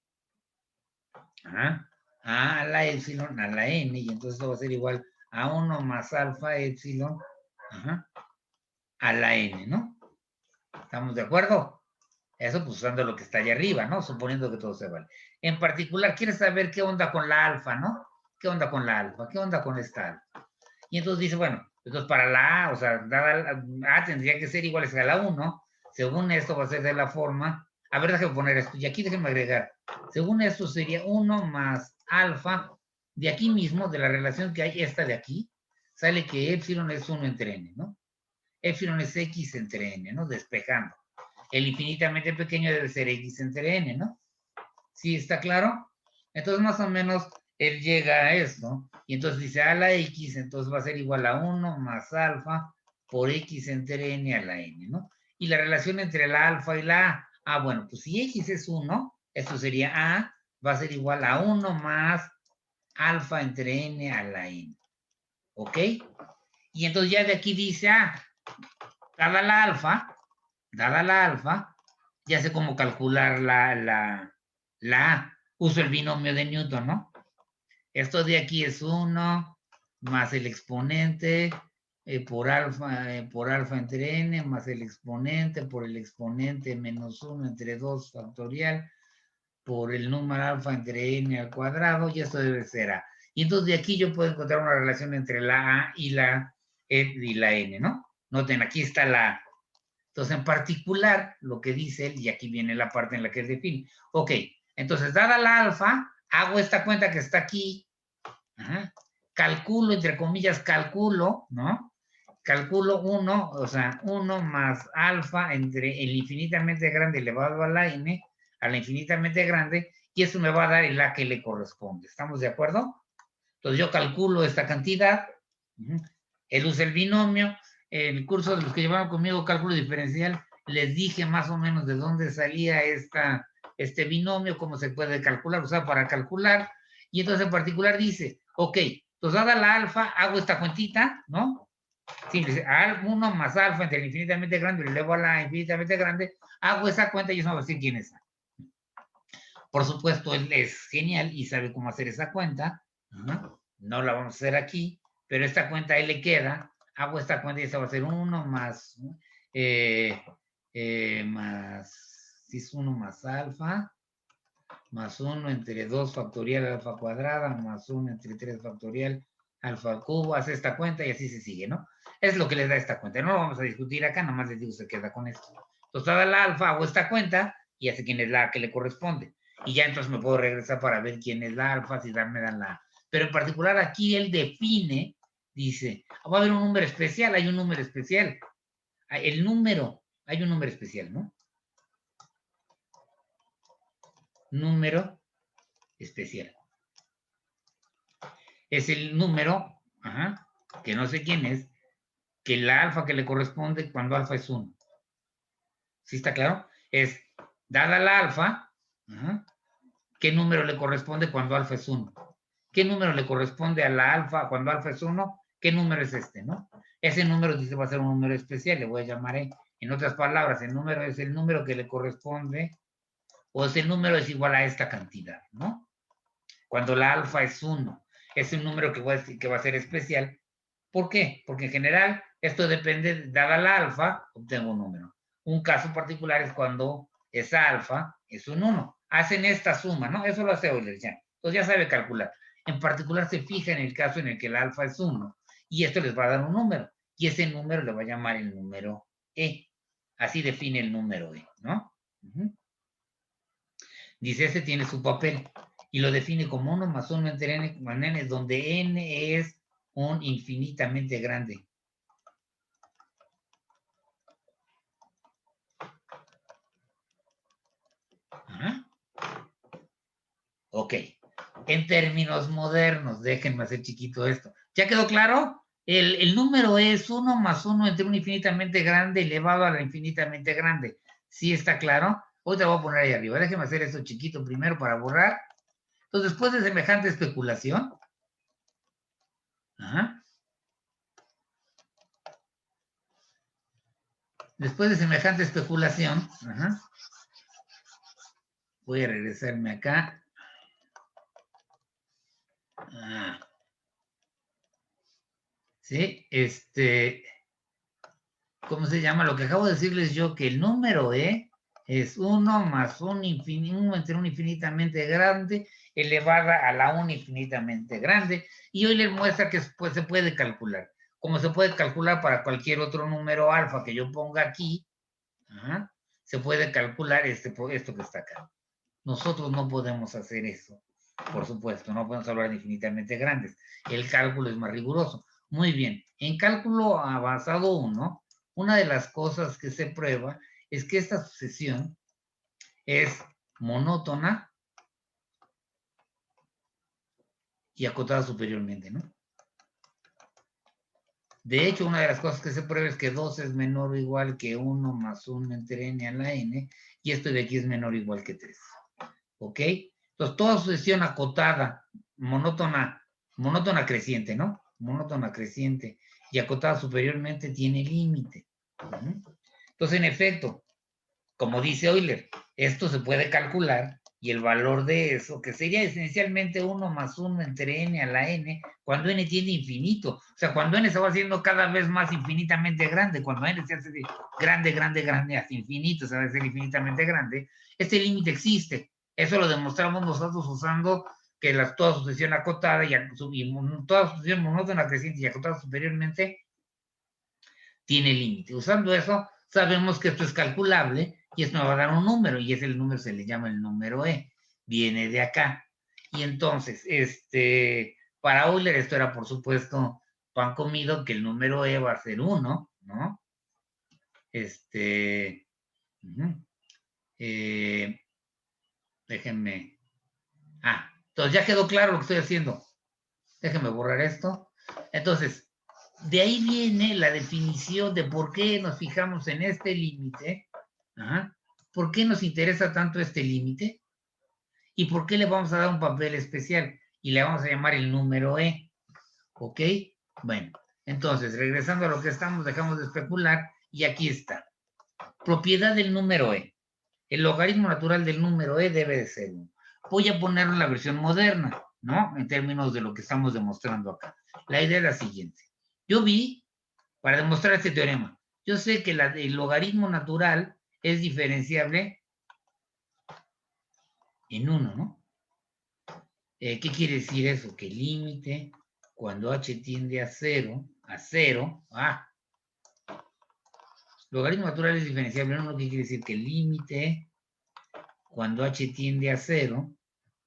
a la epsilon a la N, y entonces esto va a ser igual a 1 más alfa epsilon a la N, ¿no? ¿Estamos de acuerdo? Eso pues usando lo que está allá arriba, ¿no? Suponiendo que todo se vale. En particular, ¿quieres saber qué onda con la alfa, no? ¿Qué onda con la alfa? ¿Qué onda con esta alfa? Y entonces dice, bueno, entonces para la A, o sea, dada A tendría que ser igual a la 1. Según esto va a ser de la forma, a ver, déjame poner esto, y aquí déjenme agregar. Según esto sería 1 más alfa, de aquí mismo, de la relación que hay, esta de aquí, sale que epsilon es 1 entre n, ¿no? Epsilon es x entre n, ¿no? Despejando. El infinitamente pequeño debe ser x entre n, ¿no? ¿Sí está claro? Entonces, más o menos, él llega a esto, y entonces dice a la x, entonces va a ser igual a 1 más alfa por x entre n a la n, ¿no? Y la relación entre la alfa y la a, bueno, pues si x es 1, esto sería a, va a ser igual a 1 más alfa entre n a la n, ¿ok? Y entonces ya de aquí dice, dada la alfa, ya sé cómo calcular la A. Uso el binomio de Newton, ¿no? Esto de aquí es 1 más el exponente por alfa entre n, más el exponente por el exponente menos 1 entre 2 factorial, por el número alfa entre n al cuadrado, y esto debe ser A. Y entonces de aquí yo puedo encontrar una relación entre la A y la n, ¿no? Noten, aquí está la A. Entonces, en particular, lo que dice él, y aquí viene la parte en la que él define. Ok, entonces, dada la alfa, hago esta cuenta que está aquí, calculo, entre comillas, calculo, ¿no? Calculo 1, o sea, 1 más alfa entre el infinitamente grande elevado a la n, a la infinitamente grande, y eso me va a dar el A que le corresponde. ¿Estamos de acuerdo? Entonces, yo calculo esta cantidad, él usa el binomio. En el curso de los que llevaron conmigo cálculo diferencial, les dije más o menos de dónde salía este binomio, cómo se puede calcular, o sea, para calcular. Y entonces en particular dice, ok, entonces dada la alfa, hago esta cuentita, ¿no? Simple, 1 más alfa entre el infinitamente grande y lo elevo a la infinitamente grande, hago esa cuenta y eso me va a decir quién es A. Por supuesto, él es genial y sabe cómo hacer esa cuenta. No la vamos a hacer aquí, pero esta cuenta ahí le queda. Hago esta cuenta y esa va a ser 1 más, si es 1 más alfa, más 1 entre 2 factorial alfa cuadrada, más 1 entre 3 factorial alfa al cubo, hace esta cuenta y así se sigue, ¿no? Es lo que les da esta cuenta. No lo vamos a discutir acá, nomás les digo, se queda con esto. Entonces, dada la alfa, hago esta cuenta y hace quién es la que le corresponde. Y ya entonces me puedo regresar para ver quién es la alfa, si me dan la... Pero en particular aquí él define, dice, va a haber un número especial, hay un número especial. El número, hay un número especial, ¿no? Número especial. Es el número, que no sé quién es, que la alfa que le corresponde cuando alfa es 1. ¿Sí está claro? Es, dada la alfa, ¿qué número le corresponde cuando alfa es 1? ¿Qué número le corresponde a la alfa cuando alfa es 1? ¿Qué número es este, no? Ese número dice va a ser un número especial, le voy a llamar E. En otras palabras, el número es el número que le corresponde, o ese número es igual a esta cantidad, ¿no? Cuando la alfa es 1. Es un número que va a ser especial. ¿Por qué? Porque en general esto depende, dada la alfa, obtengo un número. Un caso particular es cuando esa alfa es un 1. Hacen esta suma, ¿no? Eso lo hace Euler ya. Entonces ya sabe calcular. En particular se fija en el caso en el que el alfa es 1 y esto les va a dar un número. Y ese número le va a llamar el número E. Así define el número E, ¿no? Dice, ese tiene su papel y lo define como 1 más 1 entre n más n, donde n es un infinitamente grande. Ok. En términos modernos, déjenme hacer chiquito esto. ¿Ya quedó claro? El número es 1 más 1 entre un infinitamente grande elevado a la infinitamente grande. ¿Sí está claro? Hoy te voy a poner ahí arriba. Déjenme hacer esto chiquito primero para borrar. Entonces, después de semejante especulación, voy a regresarme acá. Sí, ¿cómo se llama? Lo que acabo de decirles yo, que el número E es 1 más 1 entre un infinitamente grande elevada a la 1 infinitamente grande. Y hoy les muestra que pues, se puede calcular. Como se puede calcular para cualquier otro número alfa que yo ponga aquí, se puede calcular esto que está acá. Nosotros no podemos hacer eso, por supuesto, no podemos hablar de infinitamente grandes. El cálculo es más riguroso. Muy bien, en cálculo avanzado 1, una de las cosas que se prueba es que esta sucesión es monótona y acotada superiormente, ¿no? De hecho, una de las cosas que se prueba es que 2 es menor o igual que 1 más 1 entre n a la n, y esto de aquí es menor o igual que 3. ¿Ok? Entonces, toda sucesión acotada, monótona creciente, ¿no? Monótona creciente y acotada superiormente tiene límite. Entonces, en efecto, como dice Euler, esto se puede calcular y el valor de eso, que sería esencialmente 1 más 1 entre n a la n, cuando n tiende infinito. O sea, cuando n se va haciendo cada vez más infinitamente grande, cuando n se hace grande, grande, grande, hasta infinito, se va a hacer infinitamente grande, este límite existe. Eso lo demostramos nosotros usando que toda sucesión acotada y toda sucesión monótona creciente y acotada superiormente tiene límite. Usando eso, sabemos que esto es calculable y esto me va a dar un número y ese número se le llama el número E. Viene de acá. Y entonces, para Euler esto era, por supuesto, pan comido, que el número E va a ser 1, ¿no? Déjenme. Entonces ya quedó claro lo que estoy haciendo. Déjenme borrar esto. Entonces, de ahí viene la definición de por qué nos fijamos en este límite. ¿Por qué nos interesa tanto este límite? ¿Y por qué le vamos a dar un papel especial? Y le vamos a llamar el número E. ¿Ok? Bueno, Entonces, regresando a lo que estamos, dejamos de especular y aquí está. Propiedad del número E. El logaritmo natural del número E debe de ser 1. Voy a ponerlo en la versión moderna, ¿no? En términos de lo que estamos demostrando acá. La idea es la siguiente. Yo vi, para demostrar este teorema, yo sé que el logaritmo natural es diferenciable en 1, ¿no? ¿Qué quiere decir eso? Que el límite, cuando h tiende a 0, logaritmo natural es diferenciable en 1, ¿qué quiere decir? Que el límite, cuando h tiende a 0,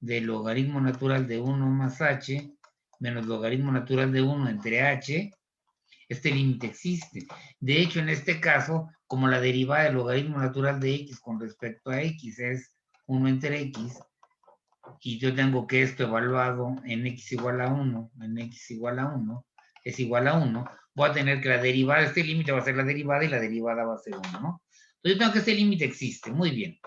del logaritmo natural de 1 más h, menos logaritmo natural de 1 entre h, este límite existe. De hecho, en este caso, como la derivada del logaritmo natural de x con respecto a x es 1 entre x, y yo tengo que esto evaluado en x igual a 1, en x igual a 1, es igual a 1, voy a tener que la derivada, este límite va a ser la derivada y la derivada va a ser 1, ¿no? Entonces yo tengo que este límite existe, muy bien.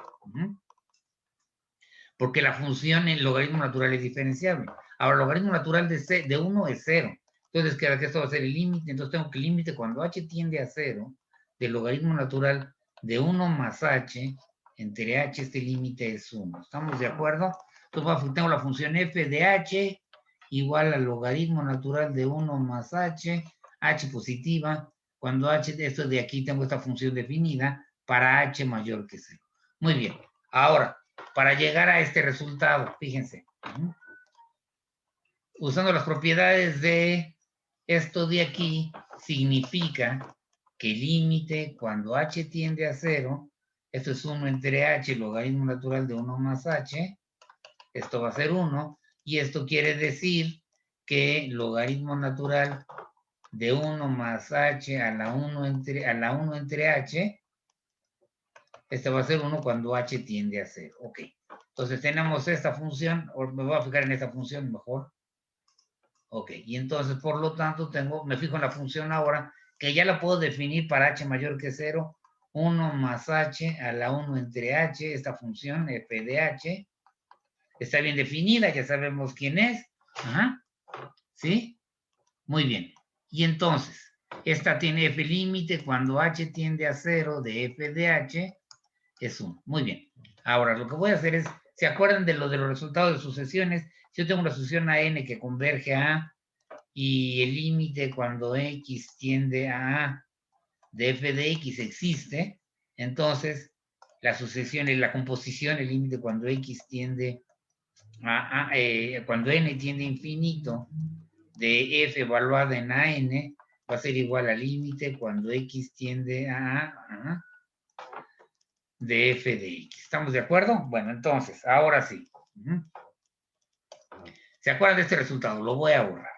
Porque la función en logaritmo natural es diferenciable. Ahora, el logaritmo natural de 1 es 0. Entonces queda que esto va a ser el límite, entonces tengo que el límite cuando h tiende a 0, del logaritmo natural de 1 más h, entre h este límite es 1. ¿Estamos de acuerdo? Entonces tengo la función f de h igual al logaritmo natural de 1 más h positiva, cuando h, esto de aquí tengo esta función definida, para h mayor que 0. Muy bien. Ahora, para llegar a este resultado, fíjense, usando las propiedades de esto de aquí, significa que el límite cuando h tiende a 0, esto es 1 entre h, logaritmo natural de 1 más h, esto va a ser 1, y esto quiere decir que logaritmo natural de 1 más h a la 1 entre h, este va a ser 1 cuando h tiende a 0. Ok. Entonces tenemos esta función, o me voy a fijar en esta función mejor. Ok. Y entonces, por lo tanto, me fijo en la función ahora, que ya la puedo definir para h mayor que 0. 1 más h a la 1 entre h, esta función f de h, está bien definida, ya sabemos quién es. Ajá. ¿Sí? Muy bien. Y entonces, esta tiene f límite cuando h tiende a 0 de f de h, es 1. Muy bien. Ahora, lo que voy a hacer es, ¿se acuerdan de los resultados de sucesiones? Si yo tengo una sucesión a n que converge a A y el límite cuando x tiende a A de f de x existe, entonces la sucesión, la composición, el límite cuando x tiende cuando n tiende a infinito de f evaluada en an va a ser igual al límite cuando x tiende a A, de f de x. ¿Estamos de acuerdo? Bueno, entonces, ahora sí. ¿Se acuerdan de este resultado? Lo voy a borrar.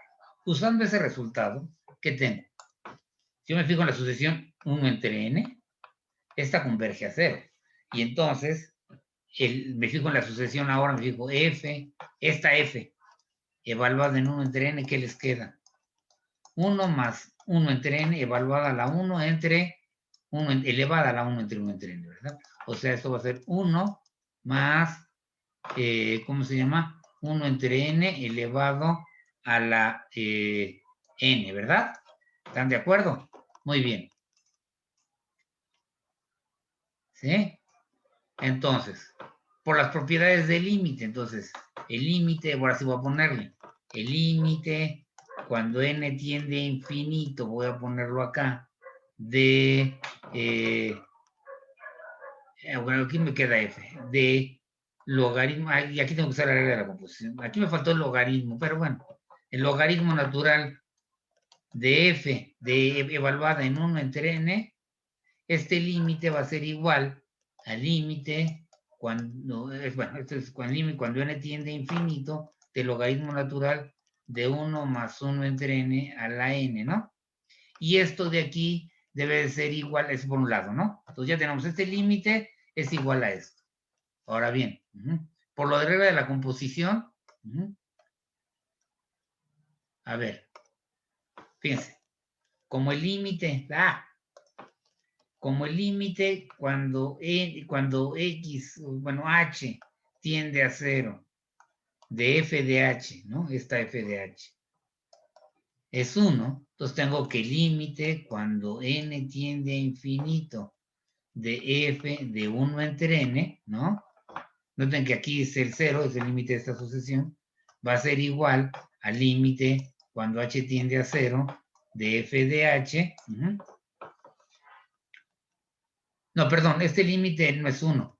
Usando ese resultado, ¿qué tengo? Si yo me fijo en la sucesión 1 entre n, esta converge a 0. Y entonces, me fijo en la sucesión ahora, me fijo f, esta f, evaluada en 1 entre n, ¿qué les queda? 1 más 1 entre n, evaluada a la 1 entre 1, elevada a la 1 entre 1 entre n, ¿verdad? O sea, esto va a ser 1 más, ¿cómo se llama? 1 entre n elevado a la n, ¿verdad? ¿Están de acuerdo? Muy bien. ¿Sí? Entonces, por las propiedades del límite, entonces, el límite, ahora sí voy a ponerle, el límite, cuando n tiende a infinito, voy a ponerlo acá, de, bueno, aquí me queda f, de logaritmo, y aquí tengo que usar la regla de la composición, aquí me faltó el logaritmo, pero bueno, el logaritmo natural de f, evaluada en 1 entre n, este límite va a ser igual al límite cuando, bueno, esto es cuando n tiende a infinito del logaritmo natural de 1 más 1 entre n a la n, ¿no? Y esto de aquí debe de ser igual, es por un lado, ¿no? Entonces ya tenemos este límite, es igual a esto. Ahora bien, por lo de regla de la composición, a ver, fíjense, como el límite, como el límite cuando x, bueno, h tiende a 0 de f de h, ¿no? Esta f de h. es 1. Entonces tengo que el límite cuando n tiende a infinito de f de 1 entre n, ¿no? Noten que aquí es el 0, es el límite de esta sucesión, va a ser igual al límite cuando h tiende a 0 de f de h. No, perdón, este límite no es 1.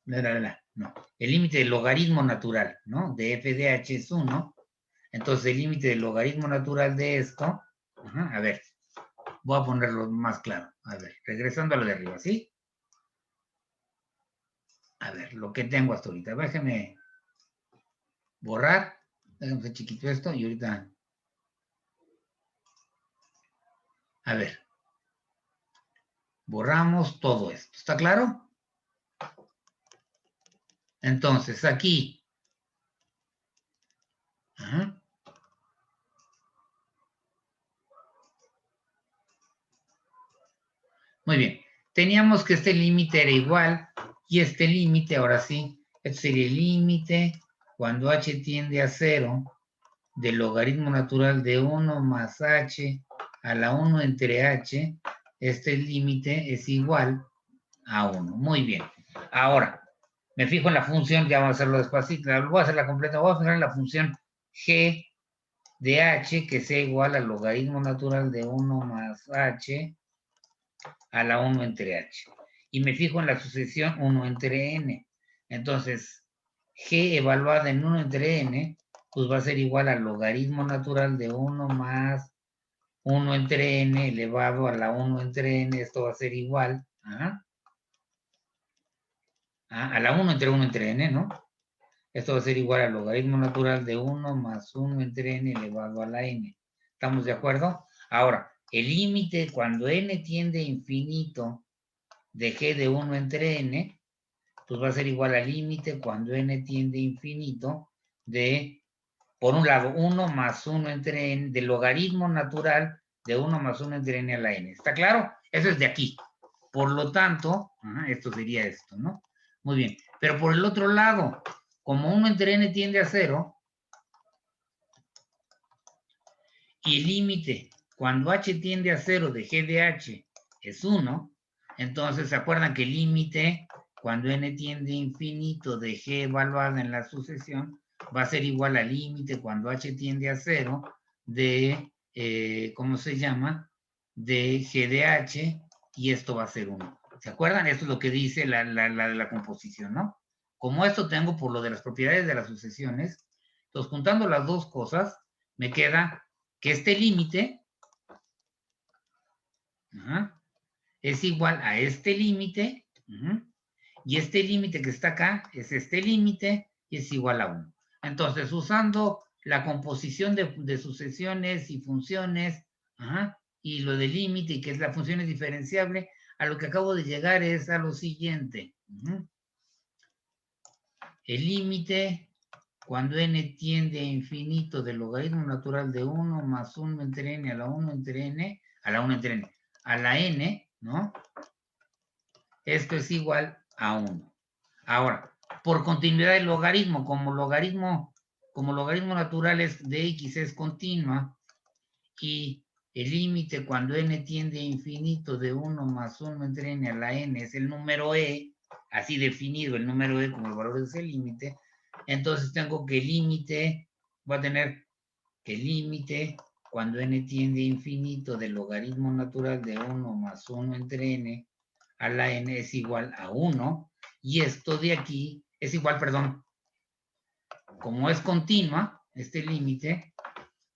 No. El límite del logaritmo natural, ¿no? De f de h es 1. Entonces el límite del logaritmo natural de esto, a ver, voy a ponerlo más claro. A ver, regresando a lo de arriba, ¿sí? A ver, lo que tengo hasta ahorita. Déjeme borrar. Déjame hacer chiquito esto y ahorita. A ver, borramos todo esto. ¿Está claro? Entonces, aquí. Muy bien. Teníamos que este límite era igual y este límite, ahora sí, este sería el límite cuando h tiende a 0 del logaritmo natural de 1 más h a la 1 entre h. Este límite es igual a 1. Muy bien. Ahora, me fijo en la función, ya vamos a hacerlo despacito, voy a hacer la completa, voy a fijar en la función g de h que sea igual al logaritmo natural de 1 más h a la 1 entre h. Y me fijo en la sucesión 1 entre n. Entonces, g evaluada en 1 entre n, pues va a ser igual al logaritmo natural de 1 más 1 entre n elevado a la 1 entre n. Esto va a ser igual a la 1 entre n, ¿no? Esto va a ser igual al logaritmo natural de 1 más 1 entre n elevado a la n. ¿Estamos de acuerdo? Ahora, el límite cuando n tiende a infinito de g de 1 entre n, pues va a ser igual al límite cuando n tiende a infinito de, por un lado, 1 más 1 entre n, del logaritmo natural de 1 más 1 entre n a la n. ¿Está claro? Eso es de aquí. Por lo tanto, esto sería esto, ¿no? Muy bien. Pero por el otro lado, como 1 entre n tiende a 0, y el límite cuando h tiende a 0 de g de h es 1, entonces se acuerdan que el límite cuando n tiende a infinito de g evaluada en la sucesión va a ser igual al límite cuando h tiende a 0 de, ¿cómo se llama? De g de h, y esto va a ser 1. ¿Se acuerdan? Esto es lo que dice la composición, ¿no? Como esto tengo por lo de las propiedades de las sucesiones, entonces juntando las dos cosas, me queda que este límite es igual a este límite, y este límite que está acá es este límite y es igual a 1. Entonces, usando la composición de sucesiones y funciones, y lo del límite, y que es la función es diferenciable, a lo que acabo de llegar es a lo siguiente. El límite cuando n tiende a infinito del logaritmo natural de 1 más 1 entre n a la 1 entre n, a la 1 entre n, a la n, ¿no? Esto es igual a 1. Ahora, por continuidad del logaritmo, como logaritmo natural es de x es continua, y el límite cuando n tiende a infinito de 1 más 1 entre n a la n es el número e, así definido el número e como el valor de ese límite, entonces tengo que el límite, voy a tener que el límite cuando n tiende a infinito del logaritmo natural de 1 más 1 entre n a la n es igual a 1, y esto de aquí es igual, perdón, como es continua, este límite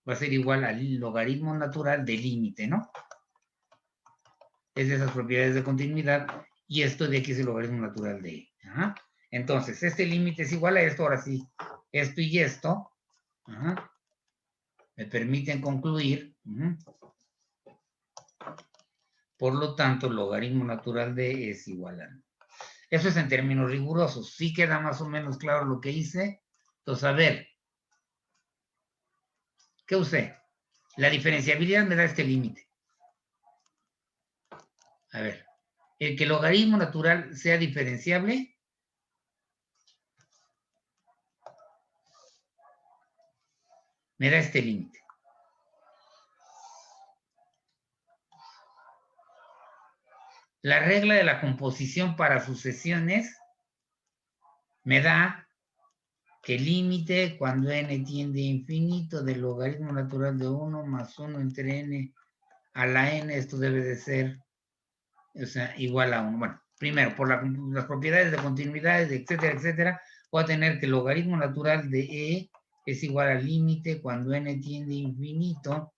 va a ser igual al logaritmo natural del límite, ¿no? Es de esas propiedades de continuidad, y esto de aquí es el logaritmo natural de e. Entonces, este límite es igual a esto, ahora sí, esto y esto, me permiten concluir, por lo tanto, el logaritmo natural de e es igual a 1. Eso es en términos rigurosos. Sí queda más o menos claro lo que hice. Entonces, a ver, ¿qué usé? La diferenciabilidad me da este límite. A ver, el que el logaritmo natural sea diferenciable me da este límite. La regla de la composición para sucesiones me da que el límite cuando n tiende a infinito del logaritmo natural de 1 más 1 entre n a la n, esto debe de ser, o sea, igual a 1. Bueno, primero, por las propiedades de continuidad, etcétera, etcétera, voy a tener que el logaritmo natural de e es igual al límite cuando n tiende a infinito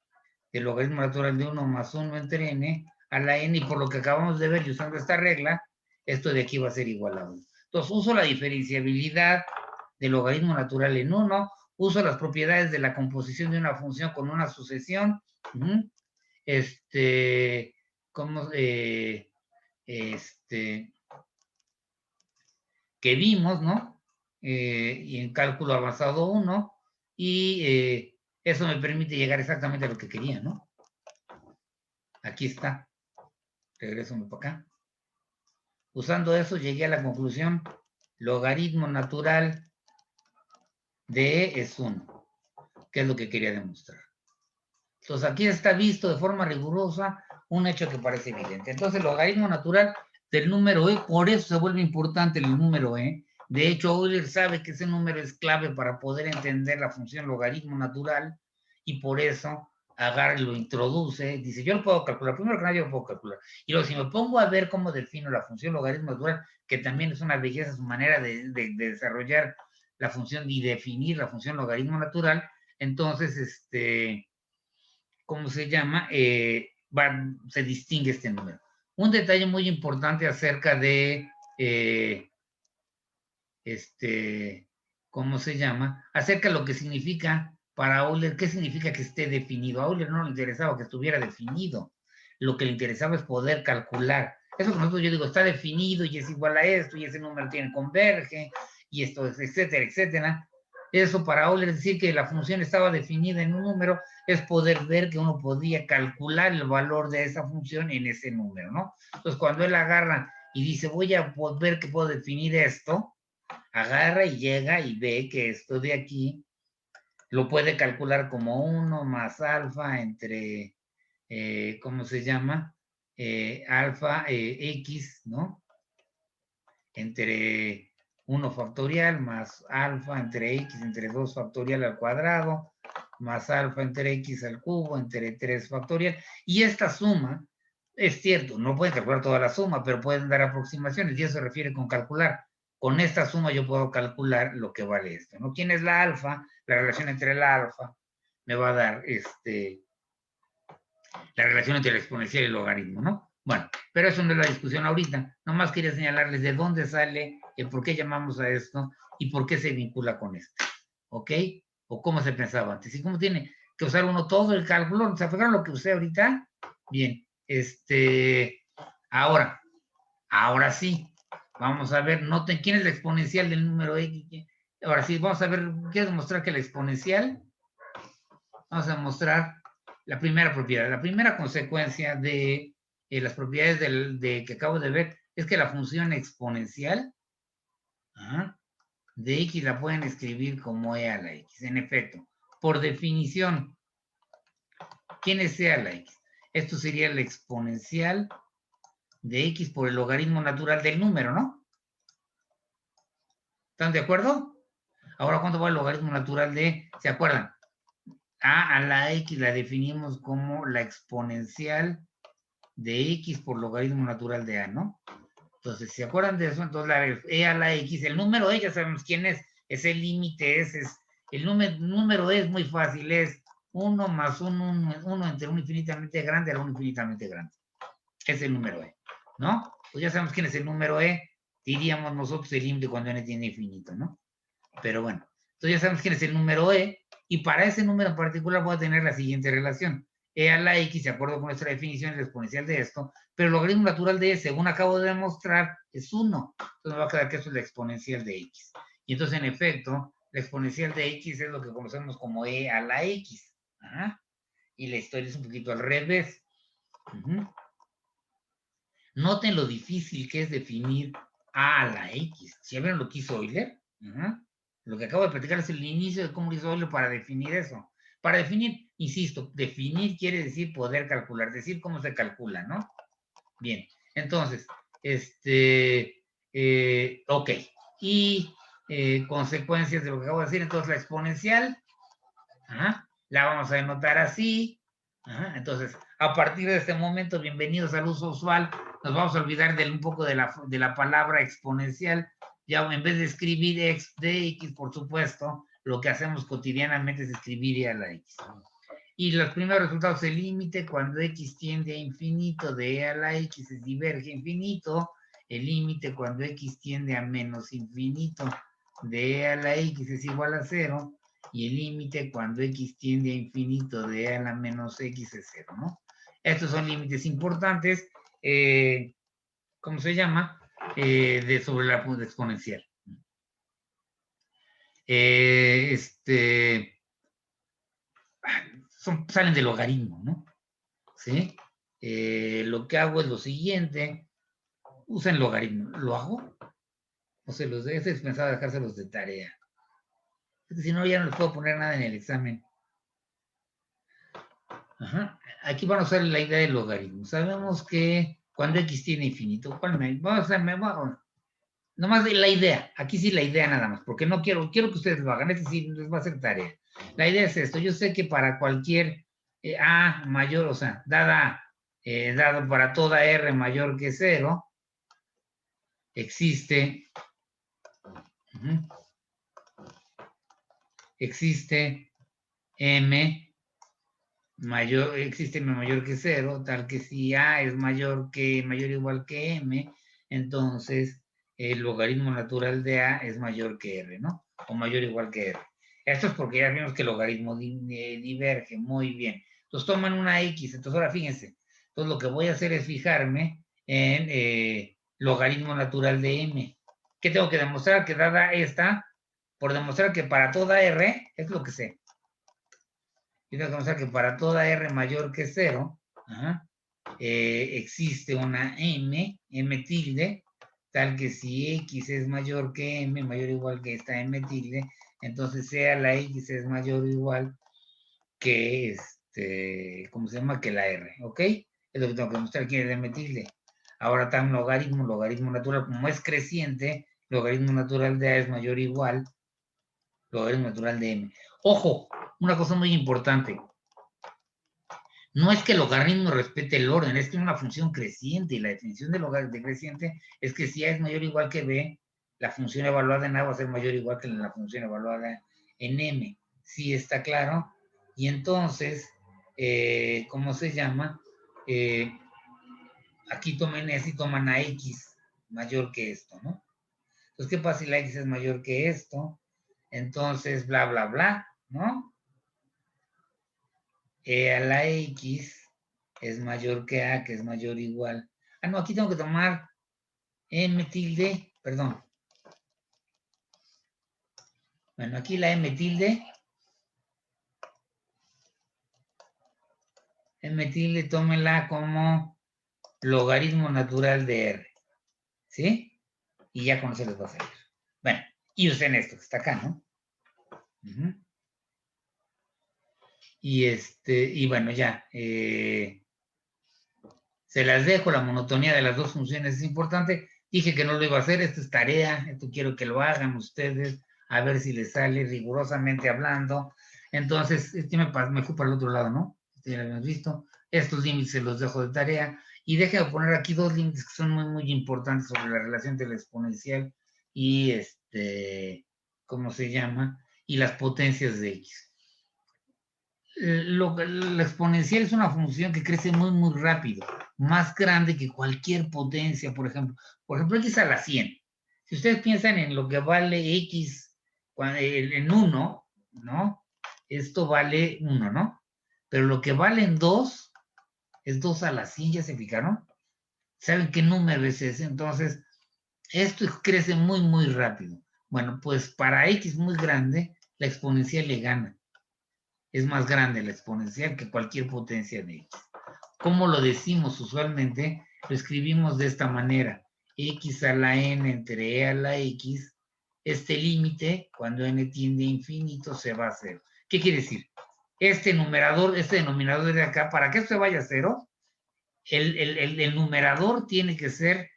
del logaritmo natural de 1 más 1 entre n a la n, y por lo que acabamos de ver y usando esta regla, esto de aquí va a ser igual a 1. Entonces, uso la diferenciabilidad del logaritmo natural en 1, uso las propiedades de la composición de una función con una sucesión, como, que vimos, ¿no? Y en cálculo avanzado 1, y eso me permite llegar exactamente a lo que quería, ¿no? Aquí está. Regreso para acá. Usando eso llegué a la conclusión, logaritmo natural de e es 1, que es lo que quería demostrar. Entonces aquí está visto de forma rigurosa un hecho que parece evidente. Entonces el logaritmo natural del número e, por eso se vuelve importante el número e. De hecho, Euler sabe que ese número es clave para poder entender la función logaritmo natural, y por eso agarra y lo introduce, dice, yo lo puedo calcular, primero que nada yo lo puedo calcular, y luego si me pongo a ver cómo defino la función logaritmo natural, que también es una belleza su manera de desarrollar la función y definir la función logaritmo natural, entonces, ¿cómo se llama? Se distingue este número. Un detalle muy importante acerca de, ¿cómo se llama? Acerca de lo que significa para Euler, ¿qué significa que esté definido? A Euler no le interesaba que estuviera definido. Lo que le interesaba es poder calcular. Eso que nosotros yo digo, está definido y es igual a esto, y ese número tiene converge, y esto, etcétera, etcétera. Eso para Euler, es decir que la función estaba definida en un número, es poder ver que uno podía calcular el valor de esa función en ese número, ¿no? Entonces, cuando él agarra y dice, voy a ver que puedo definir esto, agarra y llega y ve que esto de aquí lo puede calcular como 1 más alfa entre, ¿cómo se llama? Alfa x, ¿no? Entre 1 factorial más alfa entre x entre 2 factorial al cuadrado, más alfa entre x al cubo entre 3 factorial. Y esta suma, es cierto, no pueden calcular toda la suma, pero pueden dar aproximaciones, y eso se refiere con calcular. Con esta suma yo puedo calcular lo que vale esto, ¿no? ¿Quién es la alfa? La relación entre la alfa me va a dar la relación entre el exponencial y el logaritmo, ¿no? Bueno, pero eso no es la discusión ahorita. Nomás quería señalarles de dónde sale, el por qué llamamos a esto y por qué se vincula con esto, ¿ok? O cómo se pensaba antes. Y cómo tiene que usar uno todo el cálculo. ¿Se fijaron lo que usé ahorita? Bien, ahora sí, vamos a ver, noten quién es la exponencial del número x. Ahora sí, vamos a ver, quiero demostrar que la exponencial, vamos a mostrar la primera propiedad. La primera consecuencia de las propiedades que acabo de ver es que la función exponencial de x la pueden escribir como e a la x. En efecto, por definición, ¿quién es e a la x? Esto sería la exponencial de x por el logaritmo natural del número, ¿no? ¿Están de acuerdo? Ahora, ¿cuánto va el logaritmo natural de, ¿se acuerdan? A la x la definimos como la exponencial de x por logaritmo natural de a, ¿no? Entonces, si se acuerdan de eso, entonces e a la x, el número e, ya sabemos quién es el límite, el número e es muy fácil, es 1 más 1 entre 1 infinitamente grande a 1 infinitamente grande. Es el número e, ¿no? Pues ya sabemos quién es el número e, diríamos nosotros el límite cuando n tiene infinito, ¿no? Pero bueno, entonces ya sabemos quién es el número e, y para ese número en particular voy a tener la siguiente relación. E a la x, de acuerdo con nuestra definición, es la exponencial de esto, pero el logaritmo natural de e, según acabo de demostrar, es 1. Entonces me va a quedar que esto es la exponencial de x. Y entonces, en efecto, la exponencial de x es lo que conocemos como e a la x. Ajá. Y la historia es un poquito al revés. Noten lo difícil que es definir a la x. ¿Sí vieron lo que hizo Euler? Lo que acabo de platicar es el inicio de cómo hizo Euler para definir eso. Para definir, insisto, definir quiere decir poder calcular, decir cómo se calcula, ¿no? Bien, Entonces, ok. Y consecuencias de lo que acabo de decir, entonces la exponencial, la vamos a denotar así. Entonces, a partir de este momento, bienvenidos al uso usual, nos vamos a olvidar un poco de la palabra exponencial. Ya en vez de escribir x de x, por supuesto, lo que hacemos cotidianamente es escribir y a la x. Y los primeros resultados, el límite cuando x tiende a infinito de e a la x es diverge a infinito, el límite cuando x tiende a menos infinito de e a la x es igual a 0, y el límite cuando x tiende a infinito de e a la menos x es 0, ¿no? Estos son límites importantes, ¿cómo se llama? Sobre la punta exponencial. Salen del logaritmo, ¿no? ¿Sí? Lo que hago es lo siguiente, usen logaritmo. ¿Lo hago? O se los he pensado dejárselos de tarea. Es que si no, ya no les puedo poner nada en el examen. Aquí van a usar la idea del logaritmo. Sabemos que cuando x tiene infinito, nomás de la idea, aquí sí la idea nada más, porque no quiero que ustedes lo hagan, este sí les va a hacer tarea. La idea es esto, yo sé que para cualquier a mayor, o sea, dado para toda r mayor que 0, existe m mayor que 0, tal que si a es mayor o igual que m, entonces el logaritmo natural de a es mayor que r, ¿no? O mayor o igual que r. Esto es porque ya vimos que el logaritmo diverge, muy bien. Entonces toman una x, entonces ahora fíjense. Entonces lo que voy a hacer es fijarme en logaritmo natural de m. ¿Qué tengo que demostrar? Que dada esta, por demostrar que para toda r, es lo que sé. Y tengo que demostrar que para toda r mayor que 0, existe una m tilde, tal que si x es mayor que m, mayor o igual que esta m tilde, entonces sea la x es mayor o igual que ¿cómo se llama? Que la r, ¿ok? Es lo que tengo que demostrar aquí es m tilde. Ahora está un logaritmo natural, como es creciente, logaritmo natural de a es mayor o igual, logaritmo natural de m. Ojo, una cosa muy importante. No es que el logaritmo respete el orden, es que es una función creciente, y la definición de creciente es que si A es mayor o igual que B, la función evaluada en A va a ser mayor o igual que la función evaluada en M. ¿Sí está claro? Y entonces, ¿cómo se llama? Aquí tomen S y toman a X mayor que esto, ¿no? Entonces, ¿qué pasa si la X es mayor que esto? Entonces, bla, bla, bla, ¿no? A la X es mayor que A, que es mayor o igual. No, aquí tengo que tomar M tilde, perdón. Bueno, aquí la M tilde tómenla como logaritmo natural de R. ¿Sí? Y ya con eso les va a salir. Bueno, y usen esto que está acá, ¿no? Y bueno, ya. Se las dejo, la monotonía de las dos funciones es importante. Dije que no lo iba a hacer, esto es tarea, esto quiero que lo hagan ustedes, a ver si les sale rigurosamente hablando. Entonces, me fui para el otro lado, ¿no? Ya lo habíamos visto. Estos límites se los dejo de tarea. Y déjenme poner aquí dos límites que son muy, muy importantes sobre la relación entre la exponencial y ¿cómo se llama? Y las potencias de x. La exponencial es una función que crece muy, muy rápido, más grande que cualquier potencia, por ejemplo. Por ejemplo, x a la 100. Si ustedes piensan en lo que vale x en 1, ¿no? Esto vale 1, ¿no? Pero lo que vale en 2 es 2 a la 100, ¿ya se fijaron? ¿Saben qué número es ese? Entonces, esto crece muy, muy rápido. Bueno, pues para x muy grande, la exponencial le gana. Es más grande la exponencial que cualquier potencia de x. ¿Cómo lo decimos usualmente? Lo escribimos de esta manera. X a la n entre e a la x, este límite, cuando n tiende a infinito, se va a cero. ¿Qué quiere decir? Este denominador de acá, para que esto se vaya a cero, el numerador tiene que ser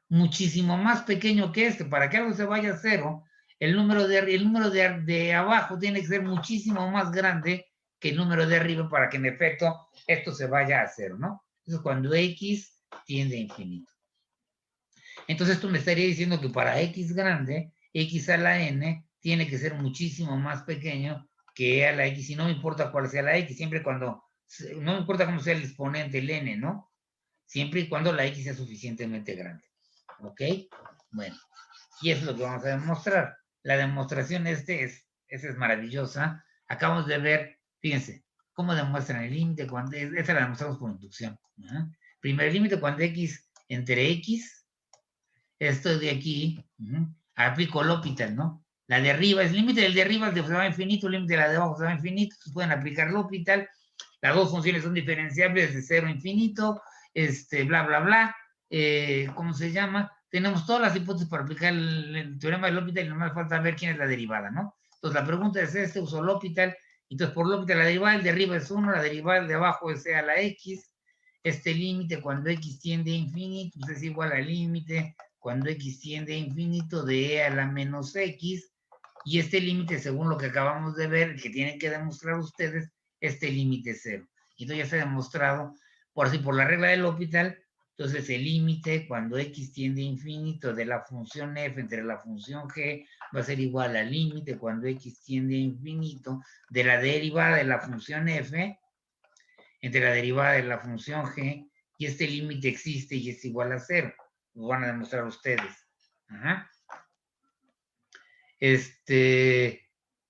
muchísimo más pequeño que este. Para que algo se vaya a cero, el número de abajo tiene que ser muchísimo más grande que el número de arriba para que en efecto esto se vaya a cero, ¿no? Eso es cuando x tiende a infinito. Entonces tú me estarías diciendo que para x grande, x a la n tiene que ser muchísimo más pequeño que e a la x, y no me importa cuál sea la x, siempre cuando, no me importa cómo sea el exponente, el n, ¿no? Siempre y cuando la x sea suficientemente grande. ¿Ok? Bueno, y eso es lo que vamos a demostrar. La demostración esa es maravillosa. Acabamos de ver, fíjense, cómo demuestran el límite cuando, esa la demostramos por inducción. Primer límite cuando x entre x, esto de aquí, aplico L'Hopital, ¿no? La de arriba, el límite del de arriba se va a infinito, el límite de la de abajo se va a infinito, entonces pueden aplicar L'Hopital. Las dos funciones son diferenciables de 0 a infinito, bla, bla, bla. ¿Cómo se llama? Tenemos todas las hipótesis para aplicar el teorema de L'Hopital y nomás falta ver quién es la derivada, ¿no? Entonces la pregunta es uso L'Hopital, entonces por L'Hopital la derivada del de arriba es 1, la derivada del de abajo es e a la x, este límite cuando x tiende a infinito, pues es igual al límite cuando x tiende a infinito de e a la menos x, y este límite, según lo que acabamos de ver, que tienen que demostrar ustedes, este límite es 0. Y entonces ya se ha demostrado, por así, por la regla del L'Hopital, entonces el límite cuando x tiende a infinito de la función f entre la función g va a ser igual al límite cuando x tiende a infinito de la derivada de la función f entre la derivada de la función g, y este límite existe y es igual a 0. Lo van a demostrar ustedes. Ajá.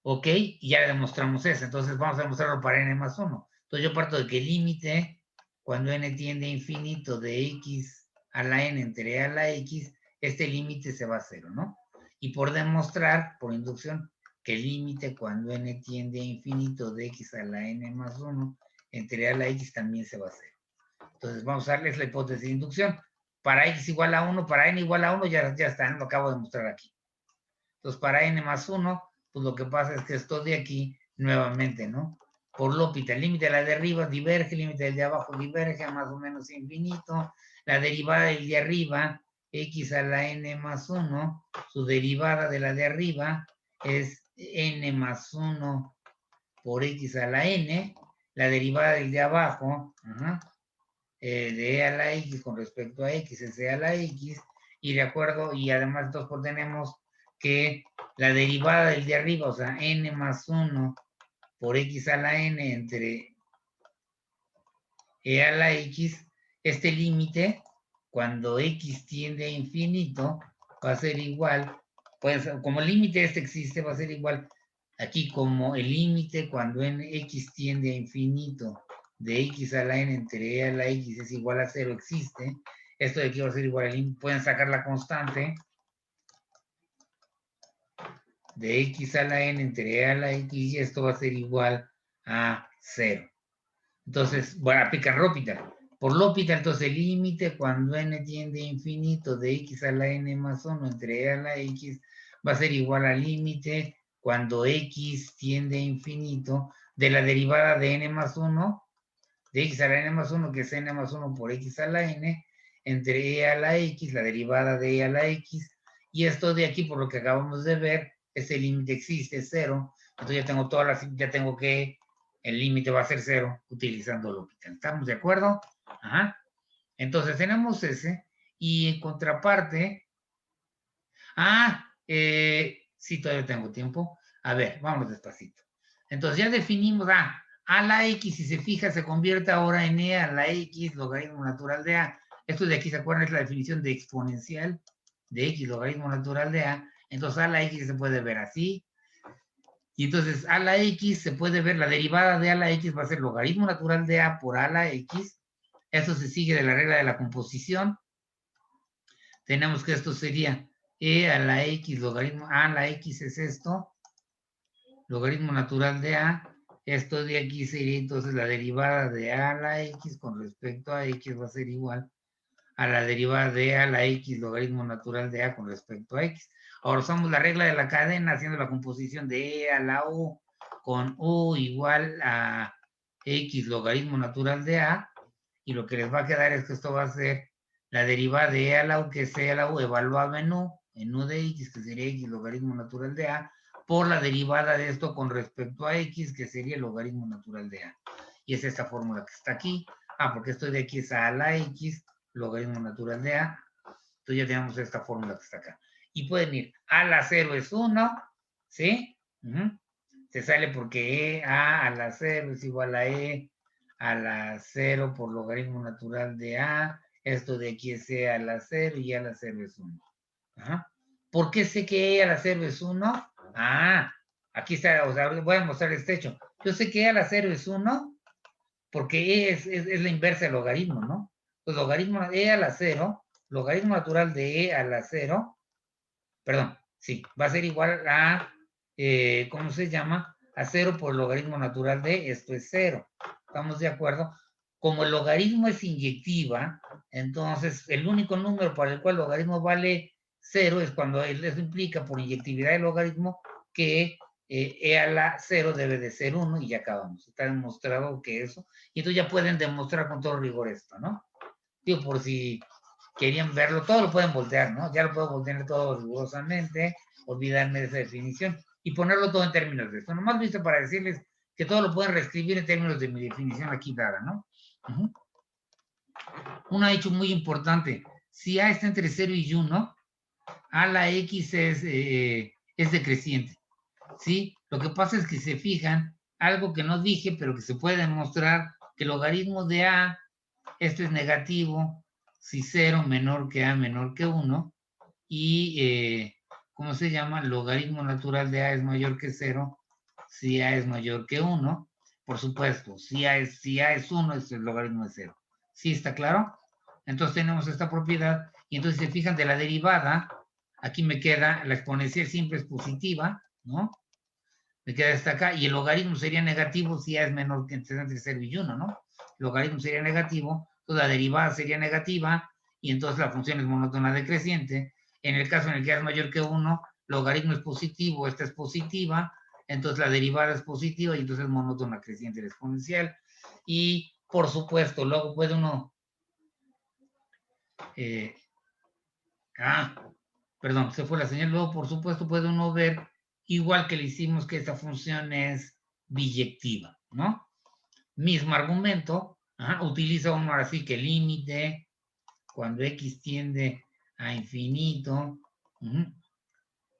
Ok, y ya demostramos eso. Entonces vamos a demostrarlo para n más 1. Entonces yo parto de que el límite, cuando n tiende a infinito de x a la n entre e a la x, este límite se va a 0, ¿no? Y por demostrar, por inducción, que el límite cuando n tiende a infinito de x a la n más 1 entre e a la x también se va a 0. Entonces vamos a darles la hipótesis de inducción. Para x igual a 1, para n igual a 1, ya está, lo acabo de mostrar aquí. Entonces, para n más 1, pues lo que pasa es que esto de aquí, nuevamente, ¿no? Por L'Hopital, el límite de la de arriba diverge, el límite del de abajo diverge a más o menos infinito. La derivada del de arriba, x a la n más 1, su derivada de la de arriba es n más 1 por x a la n. La derivada del de abajo, de e a la x con respecto a x es e a la x. Y de acuerdo, y además entonces pues tenemos que la derivada del de arriba, o sea, n más 1 por x a la n entre e a la x, este límite, cuando x tiende a infinito, va a ser igual, pues como el límite existe, va a ser igual aquí como el límite cuando x tiende a infinito de x a la n entre e a la x es igual a 0 existe. Esto de aquí va a ser igual al límite, pueden sacar la constante de x a la n entre e a la x, y esto va a ser igual a 0. Entonces, bueno, aplicar L'Hopital. Por L'Hopital, entonces el límite cuando n tiende a infinito de x a la n más 1 entre e a la x va a ser igual al límite cuando x tiende a infinito de la derivada de n más 1, de x a la n más 1, que es n más 1 por x a la n, entre e a la x, la derivada de e a la x, y esto de aquí, por lo que acabamos de ver, ese límite existe, es 0, entonces ya tengo que el límite va a ser 0 utilizando L'Hopital. ¿Estamos de acuerdo? Ajá. Entonces tenemos ese, y en contraparte, sí, todavía tengo tiempo. A ver, vamos despacito. Entonces ya definimos, a la x, si se fija, se convierte ahora en e a la x, logaritmo natural de a. Esto de aquí, ¿se acuerdan? Es la definición de exponencial de x, logaritmo natural de a. Entonces a la x se puede ver así. Y entonces a la x se puede ver, la derivada de a la x va a ser logaritmo natural de a por a la x. Eso se sigue de la regla de la composición. Tenemos que esto sería e a la x, logaritmo a la x es esto, logaritmo natural de a. Esto de aquí sería entonces la derivada de a la x con respecto a x va a ser igual a la derivada de a la x, logaritmo natural de a con respecto a x. Ahora usamos la regla de la cadena haciendo la composición de e a la u con u igual a x, logaritmo natural de a. y lo que les va a quedar es que esto va a ser la derivada de e a la u, que es e a la u evaluado en u de x, que sería x logaritmo natural de a, por la derivada de esto con respecto a x, que sería el logaritmo natural de a. Y es esta fórmula que está aquí. Porque esto de aquí es a la x, logaritmo natural de a. Entonces ya tenemos esta fórmula que está acá. Y pueden ir, a la 0 es 1, ¿sí? Se sale porque a la 0 es igual a e a la 0 por logaritmo natural de a. Esto de aquí es e a la 0 y a la 0 es 1. ¿Por qué sé que e a la 0 es 1? Aquí está, o sea, voy a mostrar este hecho. Yo sé que e a la 0 es 1 porque e es la inversa del logaritmo, ¿no? Pues logaritmo e a la 0, logaritmo natural de e a la 0, perdón, sí, va a ser igual a, ¿cómo se llama? A 0 por logaritmo natural de esto es 0. ¿Estamos de acuerdo? Como el logaritmo es inyectiva, entonces el único número para el cual el logaritmo vale 0 es cuando eso implica por inyectividad del logaritmo que e a la 0 debe de ser 1 y ya acabamos. Está demostrado que eso. Y entonces ya pueden demostrar con todo rigor esto, ¿no? Digo, por si querían verlo, todo lo pueden voltear, ¿no? Ya lo puedo voltear todo rigurosamente, olvidarme de esa definición y ponerlo todo en términos de esto. Nomás visto para decirles que todo lo pueden reescribir en términos de mi definición aquí dada, ¿no? Un hecho muy importante. Si A está entre 0 y 1, a la x es decreciente, ¿sí? Lo que pasa es que se fijan, algo que no dije, pero que se puede demostrar, que el logaritmo de a, esto es negativo, si 0 menor que a menor que 1, y, ¿cómo se llama? El logaritmo natural de a es mayor que 0, si a es mayor que 1, por supuesto, si a es 1, es el logaritmo de 0. ¿Sí está claro? Entonces tenemos esta propiedad, y entonces se fijan de la derivada, aquí me queda, la exponencial siempre es positiva, ¿no? Me queda esta acá, y el logaritmo sería negativo si a es menor que entre 0 y 1, ¿no? El logaritmo sería negativo, entonces la derivada sería negativa, y entonces la función es monótona decreciente. En el caso en el que a es mayor que 1, logaritmo es positivo, esta es positiva, entonces la derivada es positiva, y entonces es monótona creciente la exponencial. Y, por supuesto, luego puede uno... perdón, se fue la señal. Luego, por supuesto, puede uno ver, igual que le hicimos, que esta función es biyectiva, ¿no? Mismo argumento, utiliza uno ahora sí que el límite, cuando x tiende a infinito,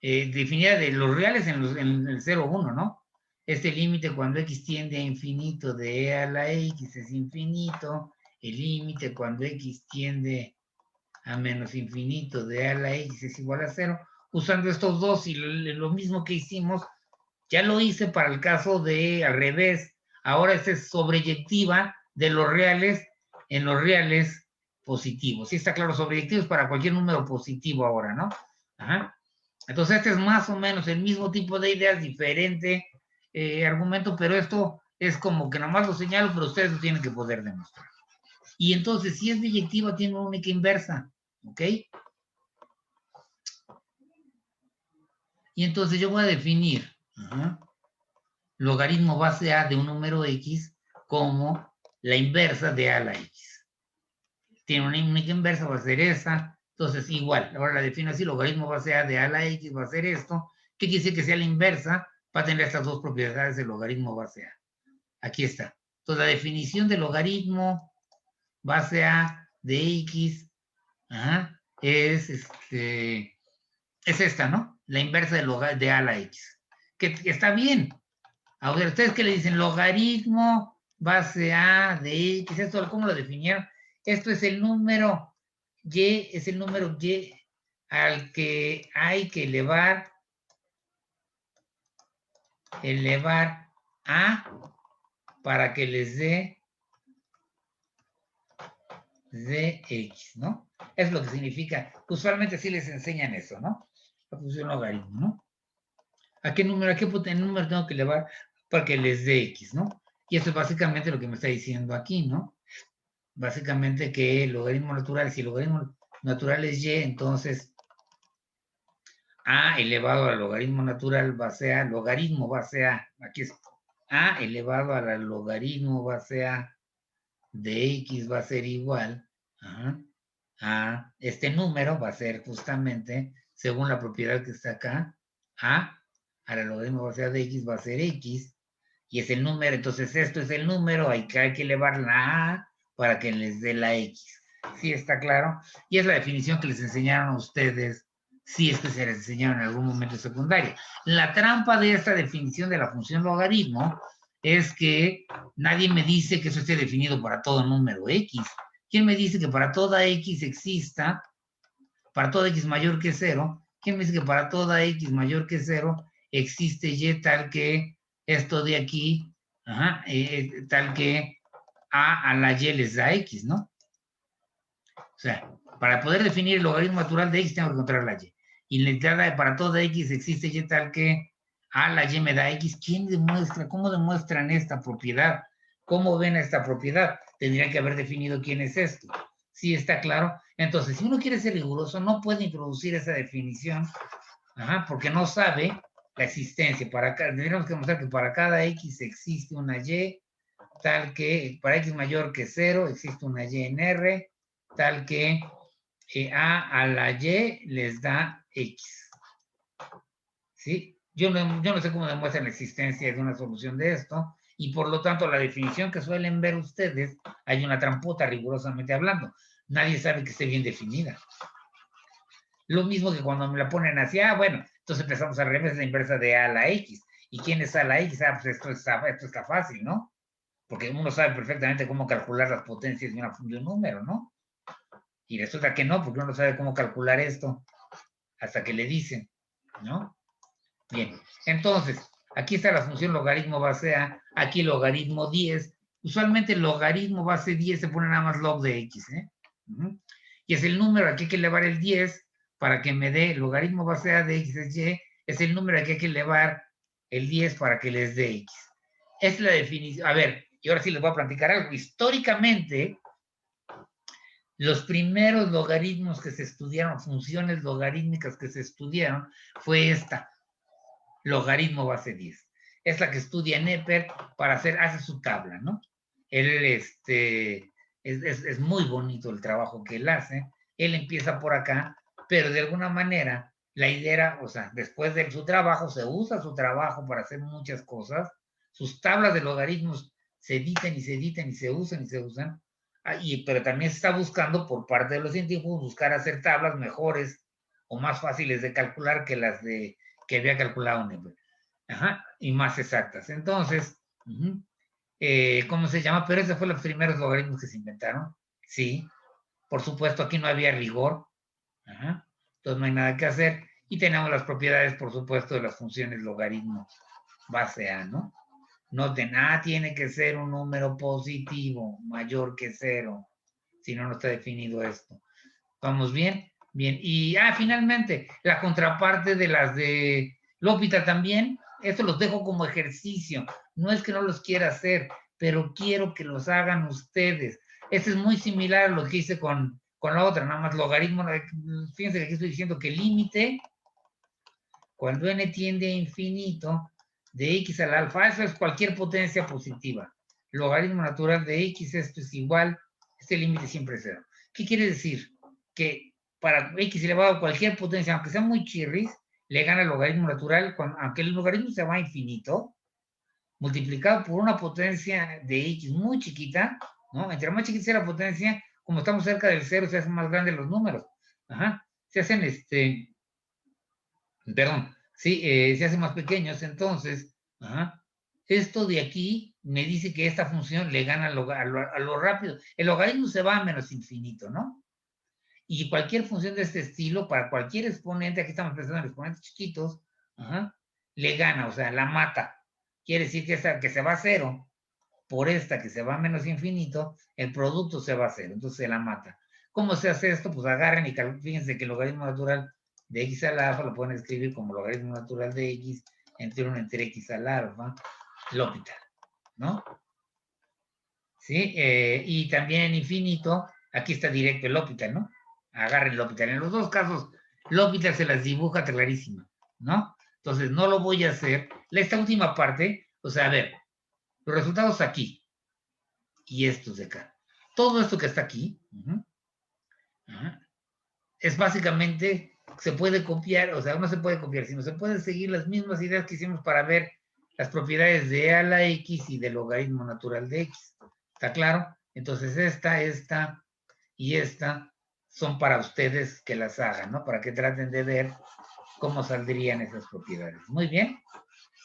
definida de los reales en el 0, 1, ¿no? Este límite cuando x tiende a infinito de e a la x es infinito, el límite cuando x tiende a menos infinito de a la x es igual a 0, usando estos dos y lo mismo que hicimos, ya lo hice para el caso de al revés, ahora esta es sobreyectiva de los reales en los reales positivos. Sí está claro, sobreyectivos para cualquier número positivo ahora, ¿no? Entonces este es más o menos el mismo tipo de ideas, diferente argumento, pero esto es como que nomás lo señalo, pero ustedes lo tienen que poder demostrar. Y entonces, si es biyectiva, tiene una única inversa, ¿ok? Y entonces yo voy a definir logaritmo base a de un número x como la inversa de a a la x. Tiene una única inversa, va a ser esa. Entonces, igual, ahora la defino así, logaritmo base a de a a la x va a ser esto. ¿Qué quiere decir que sea la inversa? Va a tener estas dos propiedades del logaritmo base a. Aquí está. Entonces, la definición de logaritmo base a de x es esta, ¿no? La inversa de a a la x. Que está bien. A ver, ¿ustedes qué le dicen? Logaritmo base a de x. ¿Esto cómo lo definieron? Esto es el número y, es el número y al que hay que elevar a para que les dé x, ¿no? Es lo que significa. Usualmente sí les enseñan eso, ¿no? La función logaritmo, ¿no? ¿A qué número tengo que elevar para que les dé x, ¿no? Y eso es básicamente lo que me está diciendo aquí, ¿no? Básicamente que el logaritmo natural, si el logaritmo natural es y, entonces a elevado al logaritmo natural base a, logaritmo base a, aquí es a elevado al logaritmo base a de x va a ser igual a este número, va a ser justamente, según la propiedad que está acá, a la logaritmo va a ser de x, va a ser x, y es el número, entonces esto es el número, hay que elevar la a para que les dé la x. ¿Sí está claro? Y es la definición que les enseñaron a ustedes, si es que se les enseñaron en algún momento secundario. La trampa de esta definición de la función logaritmo es que nadie me dice que eso esté definido para todo número x. ¿Quién me dice que para toda x exista, para toda x mayor que 0? ¿Quién me dice que para toda x mayor que 0 existe y tal que esto de aquí, tal que a la y les da x, ¿no? O sea, para poder definir el logaritmo natural de x tengo que encontrar la y. Y la entrada de para toda x existe y tal que a la y me da x. ¿Quién demuestra? ¿Cómo demuestran esta propiedad? ¿Cómo ven esta propiedad? Tendrían que haber definido quién es esto. ¿Sí está claro? Entonces, si uno quiere ser riguroso, no puede introducir esa definición, porque no sabe la existencia. Tendríamos que demostrar que para cada x existe una y, tal que para x mayor que 0 existe una y en R, tal que a la y les da x. ¿Sí? Yo no sé cómo demuestran la existencia de una solución de esto, y por lo tanto la definición que suelen ver ustedes, hay una trampota rigurosamente hablando. Nadie sabe que esté bien definida. Lo mismo que cuando me la ponen así, bueno, entonces empezamos al revés, la inversa de a a la x. ¿Y quién es a la x? Pues esto está fácil, ¿no? Porque uno sabe perfectamente cómo calcular las potencias de un número, ¿no? Y resulta que no, porque uno no sabe cómo calcular esto hasta que le dicen, ¿no? Bien, entonces, aquí está la función logaritmo base A, aquí logaritmo 10. Usualmente el logaritmo base 10 se pone nada más log de x, ¿eh? Y es el número, aquí hay que elevar el 10 para que me dé logaritmo base A de x es y, es el número, aquí hay que elevar el 10 para que les dé x. Es la definición. A ver, y ahora sí les voy a platicar algo. Históricamente, los primeros logaritmos que se estudiaron, funciones logarítmicas que se estudiaron, fue esta, logaritmo base 10. Es la que estudia Neper para hace su tabla, ¿no? Él, es muy bonito el trabajo que él hace. Él empieza por acá, pero de alguna manera, la idea era, o sea, después de su trabajo, se usa su trabajo para hacer muchas cosas. Sus tablas de logaritmos se editan y se editan y se usan y se usan. Pero también se está buscando por parte de los científicos buscar hacer tablas mejores o más fáciles de calcular que las que había calculado Neper. Y más exactas. Entonces, ¿cómo se llama? Pero esos fueron los primeros logaritmos que se inventaron. Sí, por supuesto, aquí no había rigor. Entonces no hay nada que hacer. Y tenemos las propiedades, por supuesto, de las funciones logaritmo base A, ¿no? Noten, A tiene que ser un número positivo, mayor que 0. Si no, no está definido esto. ¿Vamos bien? Bien. Y, finalmente, la contraparte de las de L'Hopital también. Esto los dejo como ejercicio. No es que no los quiera hacer, pero quiero que los hagan ustedes. Este es muy similar a lo que hice con la otra, nada más logaritmo. Fíjense que aquí estoy diciendo que el límite, cuando n tiende a infinito, de x al alfa, eso es cualquier potencia positiva. Logaritmo natural de x, esto es igual, este límite siempre es 0. ¿Qué quiere decir? Que para x elevado a cualquier potencia, aunque sea muy chirris, le gana el logaritmo natural, aunque el logaritmo se va a infinito, multiplicado por una potencia de x muy chiquita, ¿no? Entre más chiquita sea la potencia, como estamos cerca del 0, se hacen más grandes los números. Se hacen, perdón, sí, se hacen más pequeños, entonces, esto de aquí me dice que esta función le gana a lo rápido. El logaritmo se va a menos infinito, ¿no? Y cualquier función de este estilo, para cualquier exponente, aquí estamos pensando en exponentes chiquitos, le gana, o sea, la mata. Quiere decir que esta que se va a 0, por esta que se va a menos infinito, el producto se va a 0, entonces se la mata. ¿Cómo se hace esto? Pues agarren y fíjense que el logaritmo natural de x al alfa lo pueden escribir como logaritmo natural de x entre 1 entre x al alfa, L'Hopital, ¿no? ¿Sí? Y también en infinito, aquí está directo el L'Hopital, ¿no? Agarren el L'Hopital. En los dos casos, L'Hopital se las dibuja clarísima, ¿no? Entonces, no lo voy a hacer. Esta última parte, o sea, a ver, los resultados aquí y estos de acá. todo esto que está aquí, es básicamente, se puede copiar, o sea, no se puede copiar, sino se puede seguir las mismas ideas que hicimos para ver las propiedades de a la x y del logaritmo natural de x. ¿Está claro? Entonces esta y esta son para ustedes que las hagan, ¿no? Para que traten de ver cómo saldrían esas propiedades. Muy bien.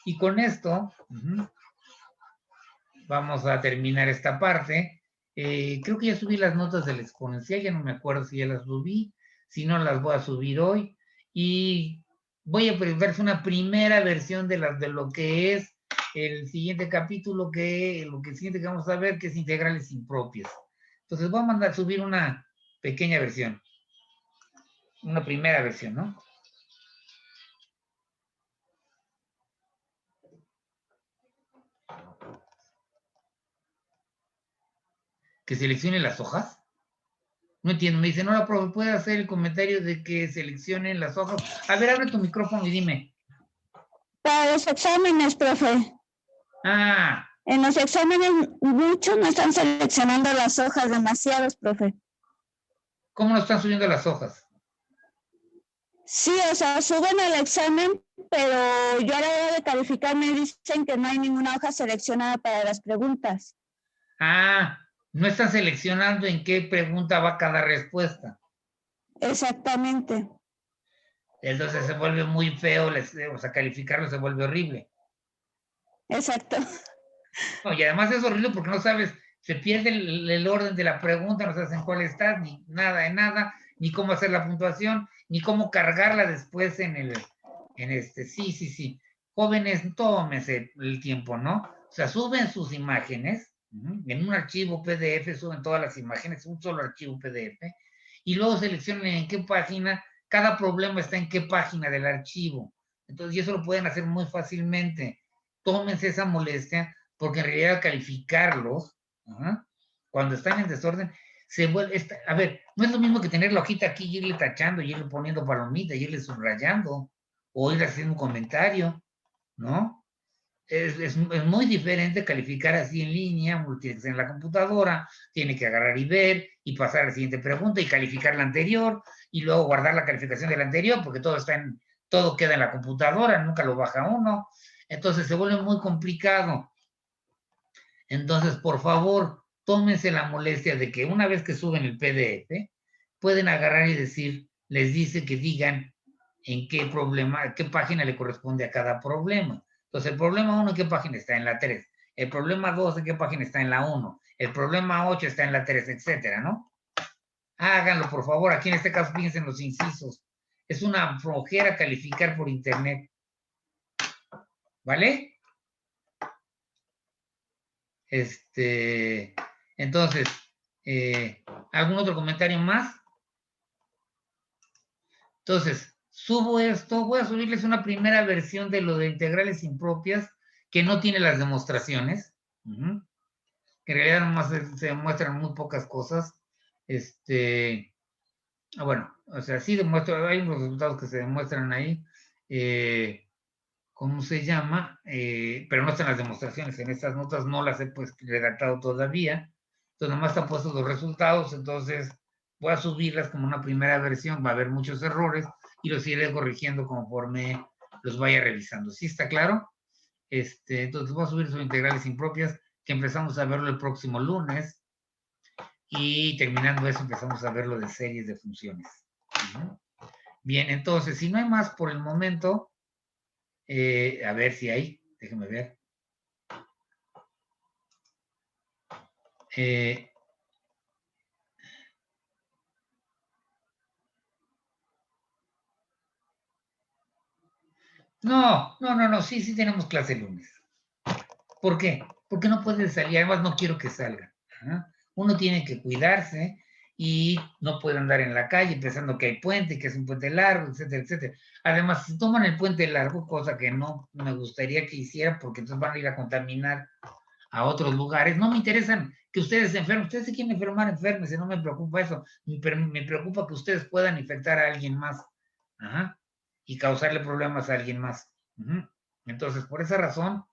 Y con esto vamos a terminar esta parte. Creo que ya subí las notas del exponencial, ya no me acuerdo si ya las subí, si no las voy a subir hoy. Y voy a ver una primera versión de lo que es el siguiente capítulo, lo que siguiente que vamos a ver, que es integrales impropias. Entonces voy a mandar subir una pequeña versión, una primera versión, ¿no? Que seleccione las hojas. No entiendo, me dice, no, la profe, ¿puede hacer el comentario de que seleccionen las hojas? A ver, abre tu micrófono y dime. Para los exámenes, profe. Ah. En los exámenes muchos no están seleccionando las hojas, demasiados, profe. ¿Cómo no están subiendo las hojas? Sí, o sea, suben el examen, pero yo a la hora de calificar me dicen que no hay ninguna hoja seleccionada para las preguntas. Ah, no están seleccionando en qué pregunta va cada respuesta. Exactamente. Entonces se vuelve muy feo, o sea, calificarlo se vuelve horrible. Exacto. No, y además es horrible porque no sabes, se pierde el orden de la pregunta, no sabes en cuál estás, ni nada de nada, ni cómo hacer la puntuación, ni cómo cargarla después sí. Jóvenes, tómense el tiempo, ¿no? O sea, suben sus imágenes, en un archivo PDF, suben todas las imágenes, un solo archivo PDF, y luego seleccionen en qué página, cada problema está en qué página del archivo. Entonces, y eso lo pueden hacer muy fácilmente. Tómense esa molestia, porque en realidad calificarlos, cuando están en desorden, se vuelve, a ver, no es lo mismo que tener la hojita aquí y irle tachando, y irle poniendo palomita, y irle subrayando, o ir haciendo un comentario, ¿no? Es muy diferente calificar así en línea, en la computadora, tiene que agarrar y ver, y pasar a la siguiente pregunta, y calificar la anterior, y luego guardar la calificación de la anterior, porque todo queda en la computadora, nunca lo baja uno, entonces se vuelve muy complicado. Entonces, por favor, tómense la molestia de que una vez que suben el PDF, pueden agarrar y les dice que digan en qué problema, qué página le corresponde a cada problema. Entonces, el problema 1, ¿en qué página está? En la 3. El problema 2, ¿en qué página está? En la 1. El problema 8 está en la 3, etcétera, ¿no? Háganlo, por favor. Aquí en este caso piensen los incisos. Es una flojera calificar por internet. ¿Vale? Entonces, ¿algún otro comentario más? Entonces, subo esto, voy a subirles una primera versión de lo de integrales impropias que no tiene las demostraciones, que en realidad nomás se demuestran muy pocas cosas. Bueno, o sea, sí demuestro, hay unos resultados que se demuestran ahí, ¿cómo se llama? Pero no están las demostraciones, en estas notas no las he pues redactado todavía, entonces nomás están puestos los resultados, entonces voy a subirlas como una primera versión, va a haber muchos errores y los iré corrigiendo conforme los vaya revisando. ¿Sí está claro? Entonces voy a subir sus integrales impropias, que empezamos a verlo el próximo lunes, y terminando eso empezamos a verlo de series de funciones. Bien, entonces, si no hay más por el momento, a ver si hay, déjenme ver. No, sí tenemos clase el lunes. ¿Por qué? Porque no puede salir, además no quiero que salga. Uno tiene que cuidarse y no puede andar en la calle pensando que hay puente, que es un puente largo, etcétera, etcétera. Además, si toman el puente largo, cosa que no me gustaría que hicieran, porque entonces van a ir a contaminar a otros lugares. No me interesan que ustedes se enfermen. Ustedes se quieren enfermar, enfermense, no me preocupa eso. Pero me preocupa que ustedes puedan infectar a alguien más. Y causarle problemas a alguien más. Entonces, por esa razón,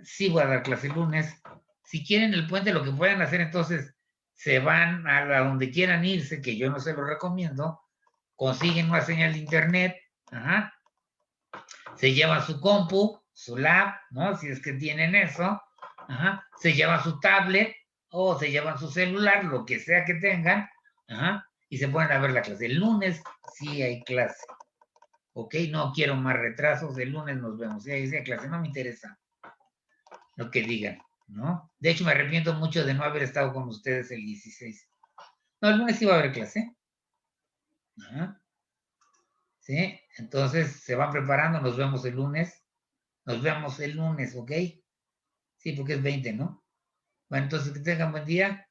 sí voy a dar clase el lunes. Si quieren el puente, lo que puedan hacer entonces, se van a donde quieran irse, que yo no se lo recomiendo, consiguen una señal de internet, ajá, se llevan su compu, su lab, ¿no? Si es que tienen eso, ajá, se llevan su tablet o se llevan su celular, lo que sea que tengan, ajá, y se ponen a ver la clase. El lunes sí hay clase, ¿ok? No quiero más retrasos, el lunes nos vemos. Si hay clase, no me interesa lo que digan, ¿no? De hecho, me arrepiento mucho de no haber estado con ustedes el 16. No, el lunes sí va a haber clase. Ajá. ¿Sí? Entonces, se van preparando, nos vemos el lunes. Nos vemos el lunes, ¿ok? Sí, porque es 20, ¿no? Bueno, entonces que tengan buen día.